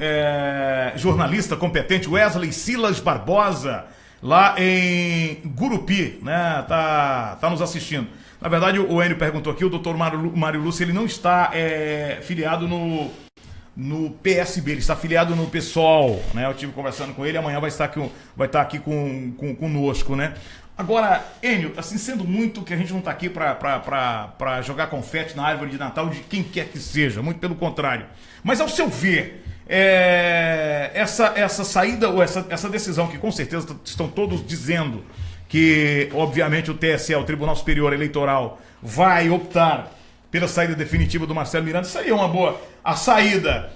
B: jornalista competente, Wesley Silas Barbosa, lá em Gurupi, né? Tá nos assistindo. Na verdade, o Enio perguntou aqui, o doutor Mário Lúcio, ele não está filiado no PSB, ele está filiado no PSOL, né? Eu estive conversando com ele, amanhã vai estar aqui conosco, né? Agora, Enio, assim, sendo muito que a gente não está aqui para jogar confete na árvore de Natal de quem quer que seja, muito pelo contrário. Mas ao seu ver, essa saída ou essa decisão que com certeza estão todos dizendo que, obviamente, o TSE, o Tribunal Superior Eleitoral, vai optar pela saída definitiva do Marcelo Miranda. Isso aí é uma boa... A saída,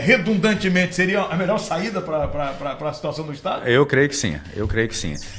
B: redundantemente, seria a melhor saída para a situação do Estado?
D: Eu creio que sim,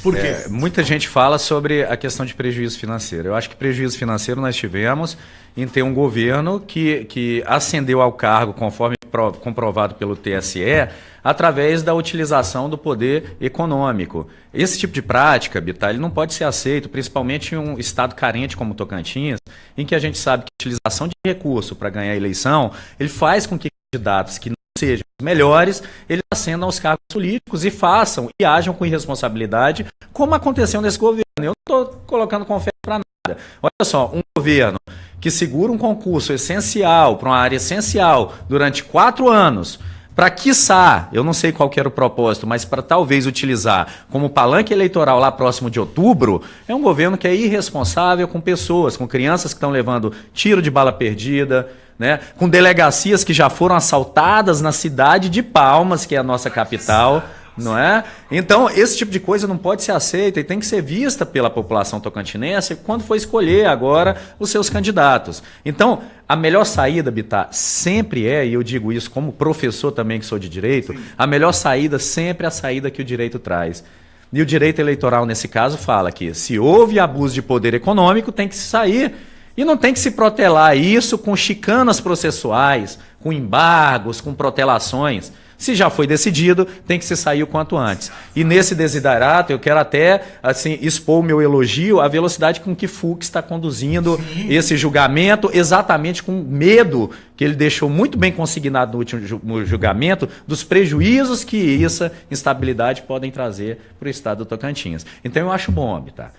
B: Por quê?
D: Muita gente fala sobre a questão de prejuízo financeiro. Eu acho que prejuízo financeiro nós tivemos em ter um governo que ascendeu ao cargo, conforme comprovado pelo TSE, através da utilização do poder econômico. Esse tipo de prática, Bittar, ele não pode ser aceito, principalmente em um estado carente como o Tocantins, em que a gente sabe que a utilização de recurso para ganhar a eleição, ele faz com que candidatos que não sejam os melhores, eles ascendam aos cargos políticos e façam e ajam com irresponsabilidade, como aconteceu nesse governo. Eu não estou colocando confete para nada. Olha só, um governo que segura um concurso essencial, para uma área essencial, durante 4 anos, para, quiçá, eu não sei qual que era o propósito, mas para talvez utilizar como palanque eleitoral lá próximo de outubro, é um governo que é irresponsável com pessoas, com crianças que estão levando tiro de bala perdida, né, com delegacias que já foram assaltadas na cidade de Palmas, que é a nossa capital, não é? Então, esse tipo de coisa não pode ser aceita e tem que ser vista pela população tocantinense quando for escolher agora os seus candidatos. Então, a melhor saída, Bittar, sempre é, e eu digo isso como professor também que sou de direito, a melhor saída sempre é a saída que o direito traz. E o direito eleitoral, nesse caso, fala que se houve abuso de poder econômico, tem que se sair. E não tem que se protelar isso com chicanas processuais, com embargos, com protelações. Se já foi decidido, tem que se sair o quanto antes. E nesse desiderato, eu quero até assim, expor o meu elogio à velocidade com que Fux está conduzindo esse julgamento, exatamente com medo que ele deixou muito bem consignado no último julgamento, dos prejuízos que essa instabilidade podem trazer para o estado do Tocantins. Então eu acho bom, Bittar.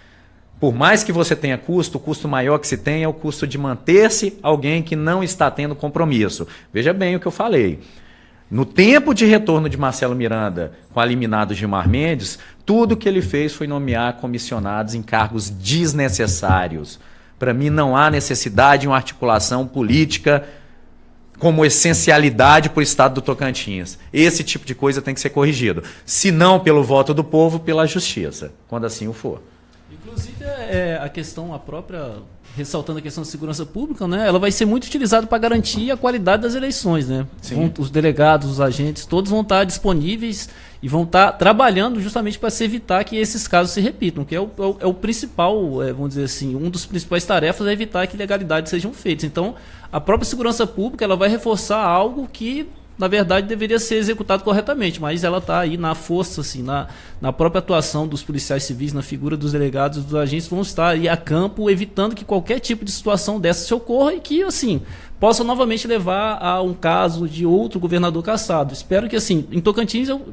D: Por mais que você tenha custo, o custo maior que se tem é o custo de manter-se alguém que não está tendo compromisso. Veja bem o que eu falei. No tempo de retorno de Marcelo Miranda com a liminar do Gilmar Mendes, tudo que ele fez foi nomear comissionados em cargos desnecessários. Para mim, não há necessidade de uma articulação política como essencialidade para o estado do Tocantins. Esse tipo de coisa tem que ser corrigido. Se não pelo voto do povo, pela justiça, quando assim o for.
E: Inclusive, a questão, a própria, ressaltando a questão da segurança pública, né, ela vai ser muito utilizada para garantir a qualidade das eleições. Né? Os delegados, os agentes, todos vão estar disponíveis e vão estar trabalhando justamente para se evitar que esses casos se repitam, que é o principal, vamos dizer assim, um dos principais tarefas é evitar que ilegalidades sejam feitas. Então, a própria segurança pública ela vai reforçar algo que na verdade deveria ser executado corretamente, mas ela está aí na força, assim, na própria atuação dos policiais civis, na figura dos delegados, dos agentes, vão estar aí a campo, evitando que qualquer tipo de situação dessa se ocorra e que, assim, possa novamente levar a um caso de outro governador cassado. Espero que, assim, em Tocantins eu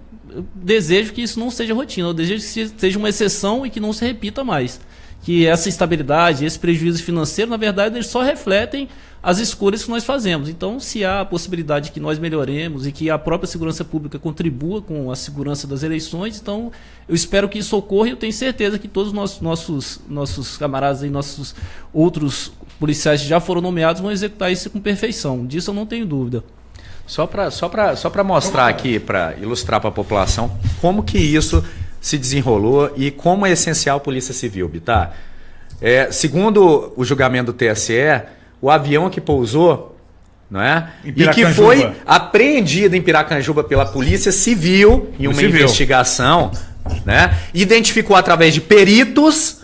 E: desejo que isso não seja rotina, eu desejo que seja uma exceção e que não se repita mais. Que essa instabilidade, esse prejuízo financeiro, na verdade, eles só refletem as escolhas que nós fazemos. Então, se há a possibilidade que nós melhoremos e que a própria segurança pública contribua com a segurança das eleições, então eu espero que isso ocorra e eu tenho certeza que todos os nossos camaradas e nossos outros policiais que já foram nomeados vão executar isso com perfeição. Disso eu não tenho dúvida.
D: Só para mostrar aqui, para ilustrar para a população como que isso se desenrolou e como é essencial a Polícia Civil, Bittar. Segundo o julgamento do TSE, o avião que pousou, não é? E que foi apreendido em Piracanjuba pela Polícia Civil em uma investigação, né? Identificou através de peritos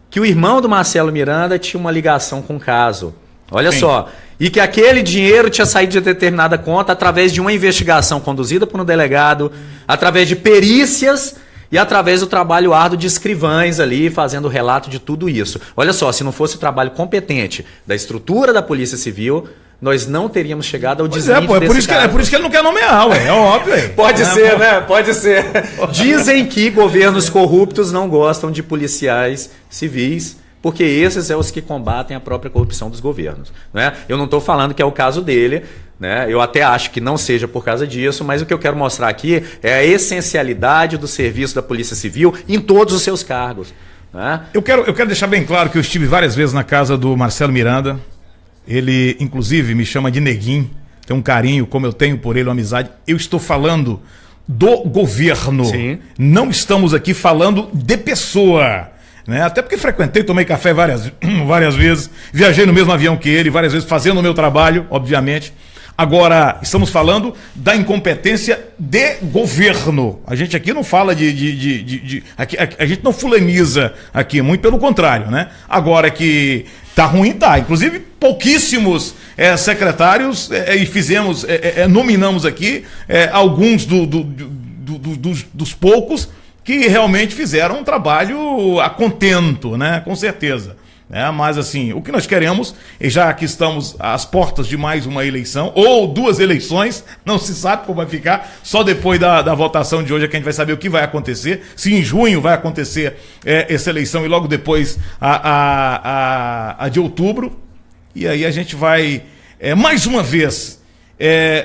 D: que o irmão do Marcelo Miranda tinha uma ligação com o caso. Olha só. E que aquele dinheiro tinha saído de determinada conta através de uma investigação conduzida por um delegado, através de perícias e através do trabalho árduo de escrivães ali, fazendo o relato de tudo isso. Olha só, se não fosse o trabalho competente da estrutura da Polícia Civil, nós não teríamos chegado ao desvio desse caso.
B: É por isso que ele não quer nomear, ué. É óbvio.
D: Pode ser, né? Pode ser. Dizem que governos corruptos não gostam de policiais civis, porque esses são os que combatem a própria corrupção dos governos. Né? Eu não estou falando que é o caso dele, né? Eu até acho que não seja por causa disso, mas o que eu quero mostrar aqui é a essencialidade do serviço da Polícia Civil em todos os seus cargos. Né?
B: Eu quero deixar bem claro que eu estive várias vezes na casa do Marcelo Miranda. Ele, inclusive, me chama de Neguinho. Tem um carinho, como eu tenho por ele, uma amizade. Eu estou falando do governo.
D: Sim.
B: Não estamos aqui falando de pessoa. Né? Até porque frequentei, tomei café várias vezes, viajei no mesmo avião que ele, várias vezes fazendo o meu trabalho, obviamente. Agora, estamos falando da incompetência de governo. A gente aqui não fala a gente não fulaniza aqui, muito pelo contrário, né? Agora que tá ruim, tá. Inclusive, pouquíssimos secretários nominamos aqui alguns dos poucos que realmente fizeram um trabalho a contento, né? Com certeza. Mas assim, o que nós queremos, e já que estamos às portas de mais uma eleição, ou 2 eleições, não se sabe como vai ficar, só depois da votação de hoje é que a gente vai saber o que vai acontecer, se em junho vai acontecer essa eleição e logo depois a de outubro, e aí a gente vai, mais uma vez,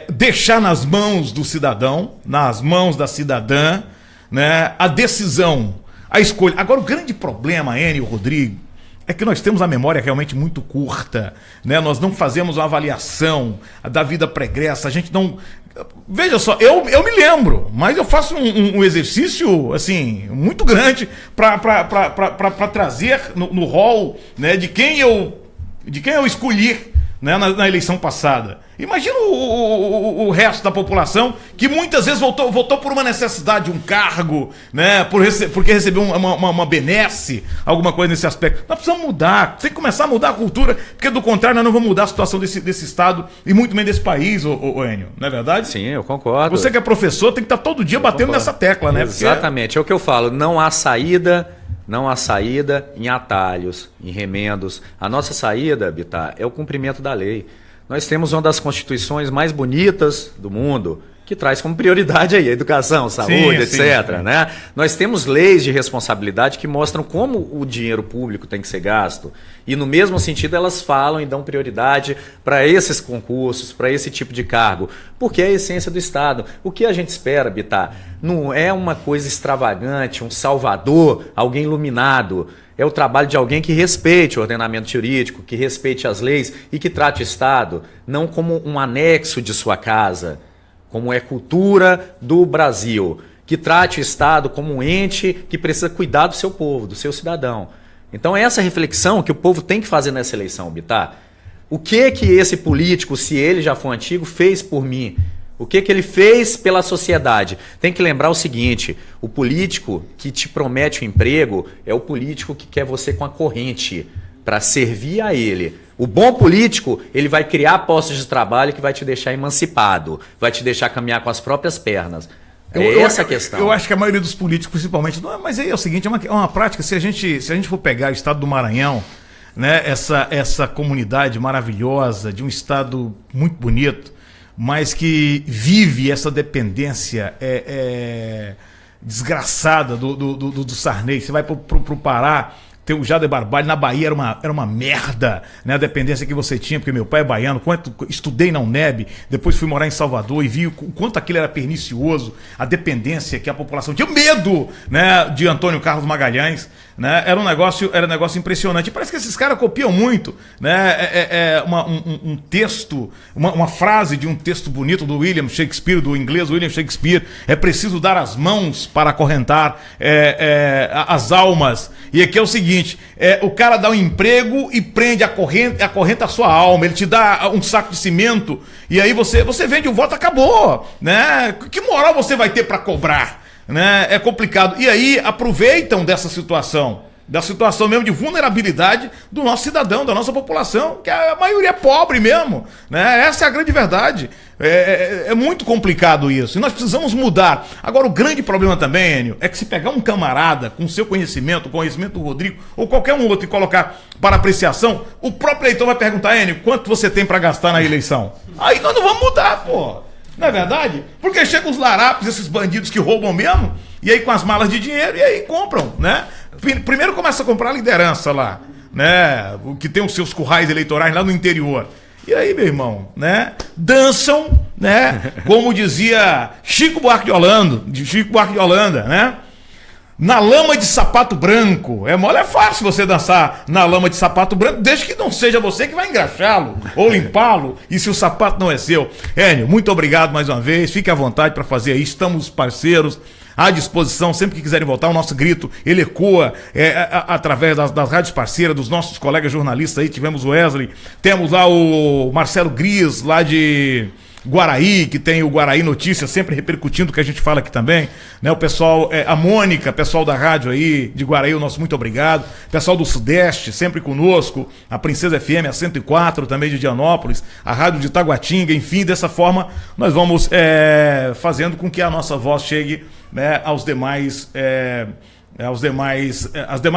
B: deixar nas mãos do cidadão, nas mãos da cidadã, né, a decisão, a escolha. Agora o grande problema, Enio, Rodrigo, é que nós temos a memória realmente muito curta, né? Nós não fazemos uma avaliação da vida pregressa, a gente não... Veja só, eu me lembro, mas eu faço um exercício, assim, muito grande para trazer no rol, né, de quem eu escolhi, né, na eleição passada. Imagina o resto da população que muitas vezes votou por uma necessidade, um cargo, né, porque recebeu uma benesse, alguma coisa nesse aspecto. Nós precisamos mudar, tem que começar a mudar a cultura, porque do contrário nós não vamos mudar a situação desse Estado e muito menos desse país, Enio, não é verdade?
D: Sim, eu concordo.
B: Você que é professor tem que estar todo dia batendo nessa tecla, né?
D: Exatamente, é o que eu falo, não há saída em atalhos, em remendos. A nossa saída, Bittar, é o cumprimento da lei. Nós temos uma das constituições mais bonitas do mundo, que traz como prioridade aí a educação, saúde, etc. Sim. Né? Nós temos leis de responsabilidade que mostram como o dinheiro público tem que ser gasto. E no mesmo sentido elas falam e dão prioridade para esses concursos, para esse tipo de cargo, porque é a essência do Estado. O que a gente espera, Bittar, não é uma coisa extravagante, um salvador, alguém iluminado. É o trabalho de alguém que respeite o ordenamento jurídico, que respeite as leis e que trate o Estado não como um anexo de sua casa, como é cultura do Brasil, que trate o Estado como um ente que precisa cuidar do seu povo, do seu cidadão. Então essa reflexão que o povo tem que fazer nessa eleição, Bittar. O que esse político, se ele já for antigo, fez por mim? O que ele fez pela sociedade? Tem que lembrar o seguinte, o político que te promete o emprego é o político que quer você com a corrente para servir a ele. O bom político, ele vai criar postos de trabalho que vai te deixar emancipado, vai te deixar caminhar com as próprias pernas. Essa a questão.
B: Eu acho que a maioria dos políticos, principalmente... Não, mas aí é o seguinte, é uma prática, se a gente for pegar o estado do Maranhão, né, essa comunidade maravilhosa, de um estado muito bonito, mas que vive essa dependência desgraçada do Sarney. Você vai pro Pará, tem o Jader Barbalho, na Bahia era uma merda, né, a dependência que você tinha, porque meu pai é baiano, estudei na UNEB, depois fui morar em Salvador e vi o quanto aquilo era pernicioso, a dependência que a população tinha, o medo, né, de Antônio Carlos Magalhães, né, era um negócio impressionante. E parece que esses caras copiam muito, né, um texto, uma frase de um texto bonito do William Shakespeare, do inglês William Shakespeare: é preciso dar as mãos para acorrentar as almas. E aqui é o seguinte, o cara dá um emprego e prende, acorrenta a sua alma, ele te dá um saco de cimento e aí você vende o voto, acabou, né? Que moral você vai ter para cobrar? Né? É complicado. E aí aproveitam dessa situação, da situação mesmo de vulnerabilidade do nosso cidadão, da nossa população, que a maioria é pobre mesmo, né? Essa é a grande verdade. É muito complicado isso, e nós precisamos mudar. Agora, o grande problema também, Enio, é que se pegar um camarada com seu conhecimento, o conhecimento do Rodrigo, ou qualquer um outro, e colocar para apreciação, o próprio eleitor vai perguntar: Enio, quanto você tem para gastar na eleição? Aí nós não vamos mudar, pô. Não é verdade? Porque chegam os larápios, esses bandidos que roubam mesmo, e aí com as malas de dinheiro, e aí compram, né? Primeiro começa a comprar a liderança lá, né? O que tem os seus currais eleitorais lá no interior. E aí, meu irmão, né? Dançam, né? Como dizia Chico Buarque de Holanda, né? na lama de sapato branco. É fácil você dançar na lama de sapato branco, desde que não seja você que vai engraxá-lo ou limpá-lo, e se o sapato não é seu. Enio, muito obrigado mais uma vez, fique à vontade para fazer aí, estamos parceiros, à disposição, sempre que quiserem voltar. O nosso grito, ele ecoa através das rádios parceiras, dos nossos colegas jornalistas aí. Tivemos o Wesley, temos lá o Marcelo Gris, lá de Guaraí, que tem o Guaraí Notícias, sempre repercutindo o que a gente fala aqui também, né? O pessoal, a Mônica, pessoal da rádio aí de Guaraí, o nosso muito obrigado. Pessoal do Sudeste, sempre conosco, a Princesa FM, a 104 também de Dianópolis, a rádio de Taguatinga, enfim, dessa forma nós vamos fazendo com que a nossa voz chegue, né, às demais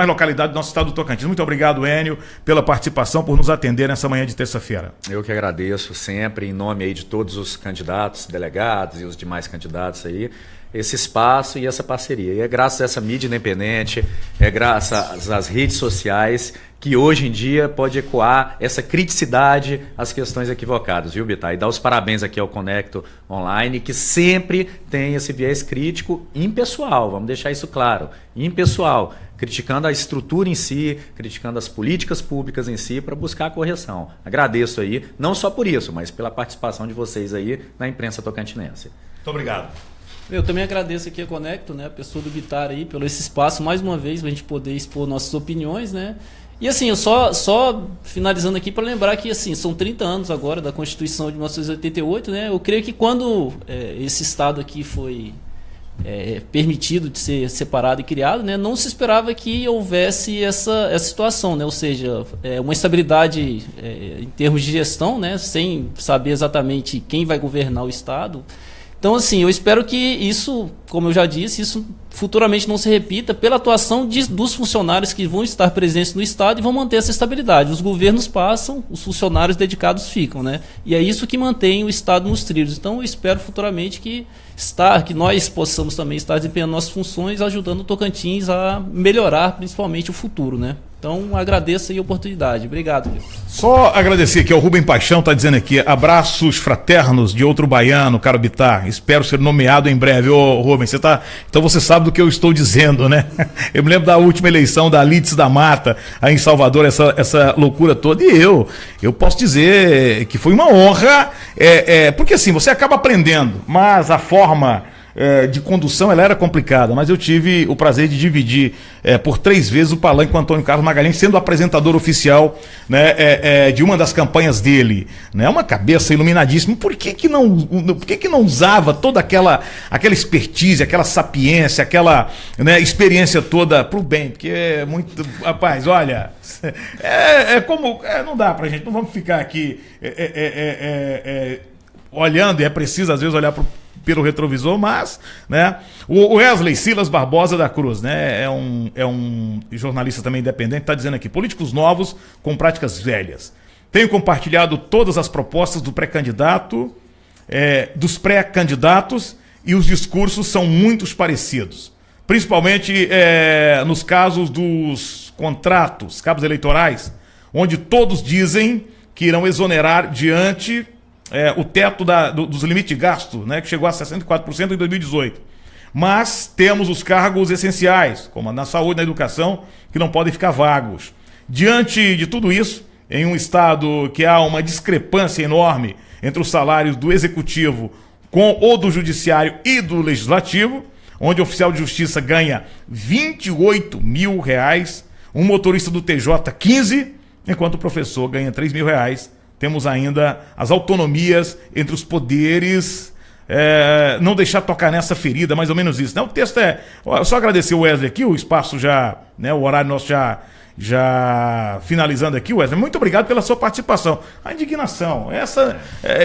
B: localidades do nosso estado do Tocantins. Muito obrigado, Enio, pela participação, por nos atender nessa manhã de terça-feira.
D: Eu que agradeço sempre, em nome aí de todos os candidatos, delegados e os demais candidatos aí, esse espaço e essa parceria. E é graças a essa mídia independente, é graças às redes sociais que hoje em dia pode ecoar essa criticidade às questões equivocadas, viu, Bittar? E dar os parabéns aqui ao Conecto Online, que sempre tem esse viés crítico impessoal, vamos deixar isso claro, impessoal, criticando a estrutura em si, criticando as políticas públicas em si, para buscar a correção. Agradeço aí, não só por isso, mas pela participação de vocês aí na imprensa tocantinense.
B: Muito obrigado.
E: Eu também agradeço aqui a Conecto, né, a pessoa do Bittar aí, pelo esse espaço, mais uma vez, para a gente poder expor nossas opiniões, né? E assim, eu só finalizando aqui para lembrar que assim, são 30 anos agora da Constituição de 1988, né? Eu creio que quando esse Estado aqui foi permitido de ser separado e criado, né, não se esperava que houvesse essa situação, né? Ou seja, uma estabilidade em termos de gestão, né, sem saber exatamente quem vai governar o Estado. Então, assim, eu espero que isso, como eu já disse, isso futuramente não se repita pela atuação dos funcionários que vão estar presentes no Estado e vão manter essa estabilidade. Os governos passam, os funcionários dedicados ficam, né? E é isso que mantém o Estado nos trilhos. Então, eu espero futuramente que nós possamos também estar desempenhando nossas funções, ajudando o Tocantins a melhorar, principalmente, o futuro, né? Então, agradeço aí a oportunidade. Obrigado.
B: Só agradecer aqui ao Rubem Paixão, está dizendo aqui, abraços fraternos de outro baiano, caro Bittar. Espero ser nomeado em breve. Ô, Rubem, então você sabe do que eu estou dizendo, né? Eu me lembro da última eleição da Alites da Mata, aí em Salvador, essa loucura toda. E eu posso dizer que foi uma honra, porque assim, você acaba aprendendo, mas a forma de condução ela era complicada, mas eu tive o prazer de dividir por 3 vezes o palanque com o Antônio Carlos Magalhães, sendo o apresentador oficial, né, de uma das campanhas dele, né, uma cabeça iluminadíssima. Por que não usava toda aquela expertise, aquela sapiência, aquela, né, experiência toda pro bem? Porque é muito, rapaz, olha, não dá pra gente, não vamos ficar aqui olhando, e é preciso às vezes olhar pelo retrovisor, mas, né, o Wesley Silas Barbosa da Cruz, né, é um jornalista também independente, está dizendo aqui, políticos novos com práticas velhas. Tenho compartilhado todas as propostas do pré-candidato, dos pré-candidatos, e os discursos são muito parecidos, principalmente nos casos dos contratos, cabos eleitorais, onde todos dizem que irão exonerar diante o teto dos limites de gasto, né, que chegou a 64% em 2018. Mas temos os cargos essenciais, como na saúde e na educação, que não podem ficar vagos. Diante de tudo isso, em um estado que há uma discrepância enorme entre os salários do executivo com o do judiciário e do legislativo, onde o oficial de justiça ganha R$28 mil, um motorista do TJ 15, enquanto o professor ganha R$3 mil. Temos ainda as autonomias entre os poderes, não deixar tocar nessa ferida, mais ou menos isso, né? O texto só agradecer o Wesley aqui, o espaço já, né, o horário nosso já finalizando aqui, Wesley, muito obrigado pela sua participação. A indignação,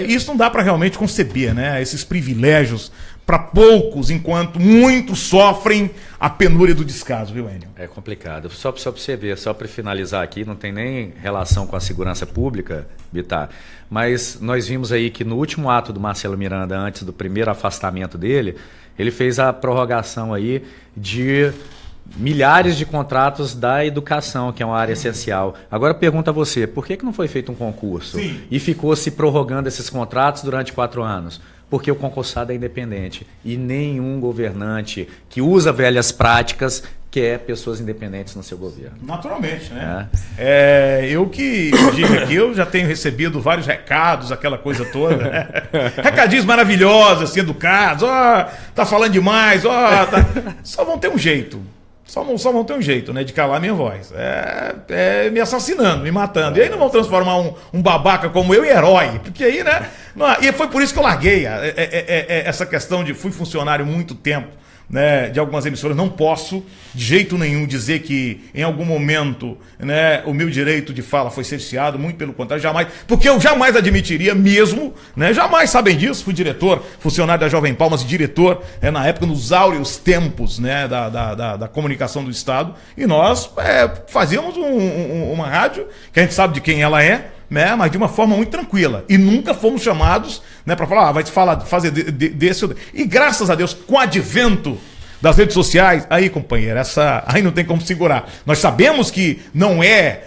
B: isso não dá para realmente conceber, né? Esses privilégios para poucos, enquanto muitos sofrem a penúria do descaso, viu, Enio?
D: É complicado. Só para você ver, só para finalizar aqui, não tem nem relação com a segurança pública, Bittar, mas nós vimos aí que no último ato do Marcelo Miranda, antes do primeiro afastamento dele, ele fez a prorrogação aí de milhares de contratos da educação, que é uma área essencial. Agora pergunta a você, por que não foi feito um concurso?
B: Sim.
D: E ficou se prorrogando esses contratos durante 4 anos? porque o concursado é independente. E nenhum governante que usa velhas práticas quer pessoas independentes no seu governo.
B: Naturalmente, né? Eu que digo aqui, eu já tenho recebido vários recados, aquela coisa toda, né? Recadinhos maravilhosos, assim, educados, tá falando demais, só vão ter um jeito. Só vão ter um jeito, né, de calar a minha voz. Me assassinando, me matando. E aí não vão transformar um babaca como eu em herói. Porque aí, né? E foi por isso que eu larguei essa questão de fui funcionário muito tempo, né, de algumas emissoras. Não posso de jeito nenhum dizer que em algum momento, né, o meu direito de fala foi cerceado, muito pelo contrário, jamais, porque eu jamais admitiria mesmo, né, jamais sabem disso, fui diretor, funcionário da Jovem Pan, mas diretor, na época, nos áureos tempos, né, da comunicação do Estado, e nós fazíamos uma rádio, que a gente sabe de quem ela é, né, mas de uma forma muito tranquila. E nunca fomos chamados, né, para falar, vai te fazer desse. E graças a Deus, com o advento das redes sociais, aí, companheiro, aí não tem como segurar. Nós sabemos que não é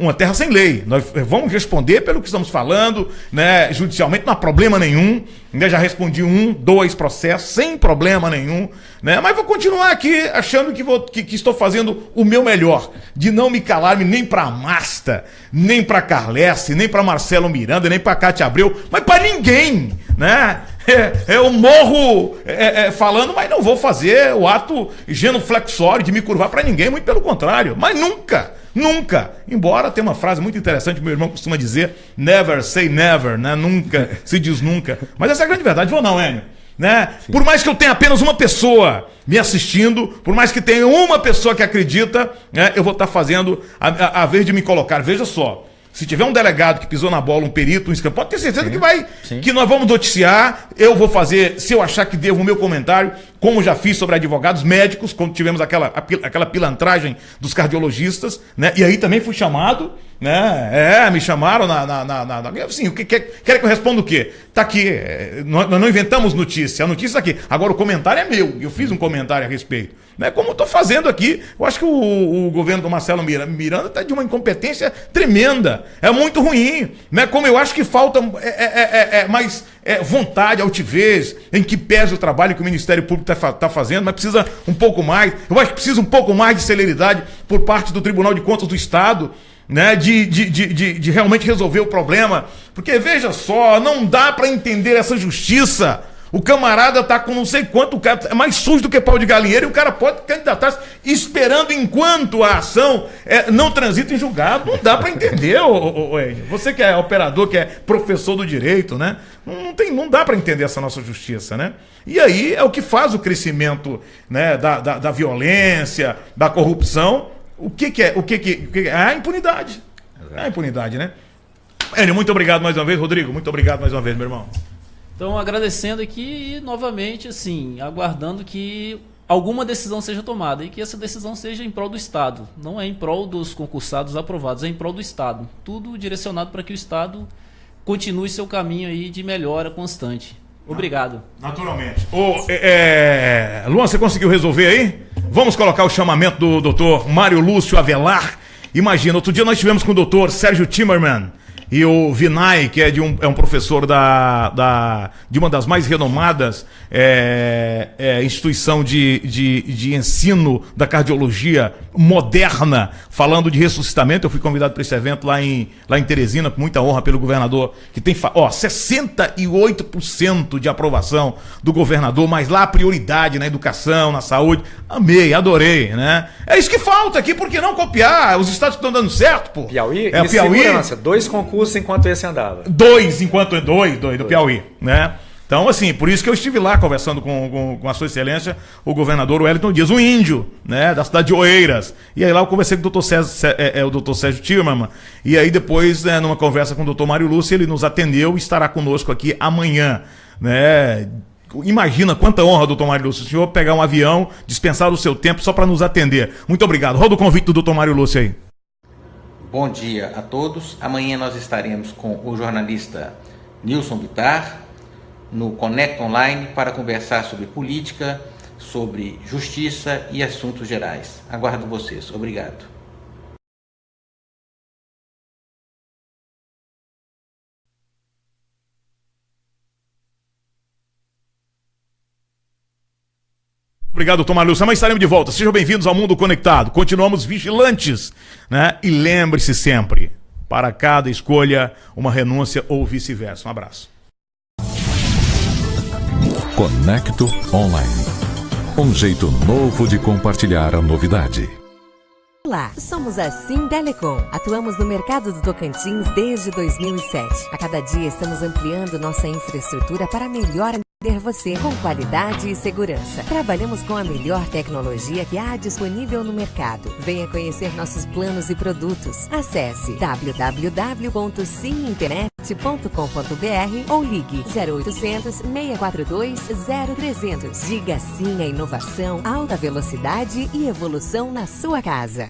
B: uma terra sem lei. Nós vamos responder pelo que estamos falando, né, judicialmente, não há problema nenhum. Né, já respondi 2 processos, sem problema nenhum. Né, mas vou continuar aqui achando que estou fazendo o meu melhor, de não me calar-me nem para a Masta, nem para Carlesse, nem para Marcelo Miranda, nem para Cátia Abreu, mas para ninguém, né? Eu morro falando, mas não vou fazer o ato genuflexório de me curvar para ninguém, muito pelo contrário. Mas nunca, embora tenha uma frase muito interessante que meu irmão costuma dizer, never say never, né? Nunca se diz nunca. Mas essa é a grande verdade, vou não, Enio? Né? Por mais que eu tenha apenas uma pessoa me assistindo, por mais que tenha uma pessoa que acredita, né, eu vou estar fazendo a vez de me colocar. Veja só, se tiver um delegado que pisou na bola, um perito, um escritor, pode ter certeza que nós vamos noticiar. Eu vou fazer, se eu achar que devo, o meu comentário, como já fiz sobre advogados médicos, quando tivemos aquela pilantragem dos cardiologistas, né? E aí também fui chamado, né? Me chamaram assim, quer que eu responda o quê? Tá aqui, nós não inventamos notícia, a notícia tá aqui. Agora o comentário é meu, eu fiz um comentário a respeito. Né? Como eu estou fazendo aqui, eu acho que o governo do Marcelo Miranda está de uma incompetência tremenda, é muito ruim, né? Como eu acho que falta mais vontade, altivez, em que pese o trabalho que o Ministério Público está fazendo, mas precisa um pouco mais, eu acho que precisa um pouco mais de celeridade por parte do Tribunal de Contas do Estado, né, de realmente resolver o problema, porque veja só, não dá para entender essa justiça. O camarada tá com não sei quanto, o cara é mais sujo do que pau de galinheiro, e o cara pode candidatar esperando enquanto a ação não transita em julgado. Não dá para entender, Enio. Você que é operador, que é professor do direito, né? Não dá para entender essa nossa justiça, né? E aí é o que faz o crescimento, né, da violência, da corrupção. O que é? A impunidade. É a impunidade, né? Enio, muito obrigado mais uma vez. Rodrigo, muito obrigado mais uma vez, meu irmão.
E: Então, agradecendo aqui e, novamente, assim, aguardando que alguma decisão seja tomada e que essa decisão seja em prol do Estado. Não é em prol dos concursados aprovados, é em prol do Estado. Tudo direcionado para que o Estado continue seu caminho aí de melhora constante. Obrigado.
B: Naturalmente. Luan, você conseguiu resolver aí? Vamos colocar o chamamento do doutor Mário Lúcio Avelar. Imagina, outro dia nós tivemos com o doutor Sérgio Timmerman e o Vinay, que é um professor de uma das mais renomadas instituição de ensino da cardiologia moderna, falando de ressuscitamento. Eu fui convidado para esse evento lá em Teresina, com muita honra pelo governador, que tem 68% de aprovação do governador, mas lá a prioridade na educação, na saúde. Amei, adorei, né? É isso que falta aqui, por que não copiar os estados que estão dando certo, pô?
D: Piauí?
B: Piauí.
D: Segurança, 2 concursos enquanto esse andava.
B: Dois do Piauí, né? Então, assim, por isso que eu estive lá conversando com a sua excelência, o governador Wellington Dias, um índio, né, da cidade de Oeiras. E aí lá eu conversei com o doutor Sérgio Timmerman, e aí depois, né, numa conversa com o doutor Mário Lúcio, ele nos atendeu e estará conosco aqui amanhã, né? Imagina quanta honra, doutor Mário Lúcio, o senhor pegar um avião, dispensar o seu tempo só para nos atender. Muito obrigado. Roda o convite do doutor Mário Lúcio aí.
F: Bom dia a todos. Amanhã nós estaremos com o jornalista Nilson Bittar no Conect Online para conversar sobre política, sobre justiça e assuntos gerais. Aguardo vocês. Obrigado.
B: Obrigado, doutor Marluce. Amanhã estaremos de volta. Sejam bem-vindos ao Mundo Conectado. Continuamos vigilantes, né? E lembre-se sempre, para cada escolha, uma renúncia ou vice-versa. Um abraço.
A: Conecto Online. Um jeito novo de compartilhar a novidade.
C: Olá, somos a Sintelecom. Atuamos no mercado do Tocantins desde 2007. A cada dia estamos ampliando nossa infraestrutura para melhor atender você com qualidade e segurança. Trabalhamos com a melhor tecnologia que há disponível no mercado. Venha conhecer nossos planos e produtos. Acesse www.siminternet.com.br ou ligue 0800 642 0300. Diga sim à inovação, alta velocidade e evolução na sua casa.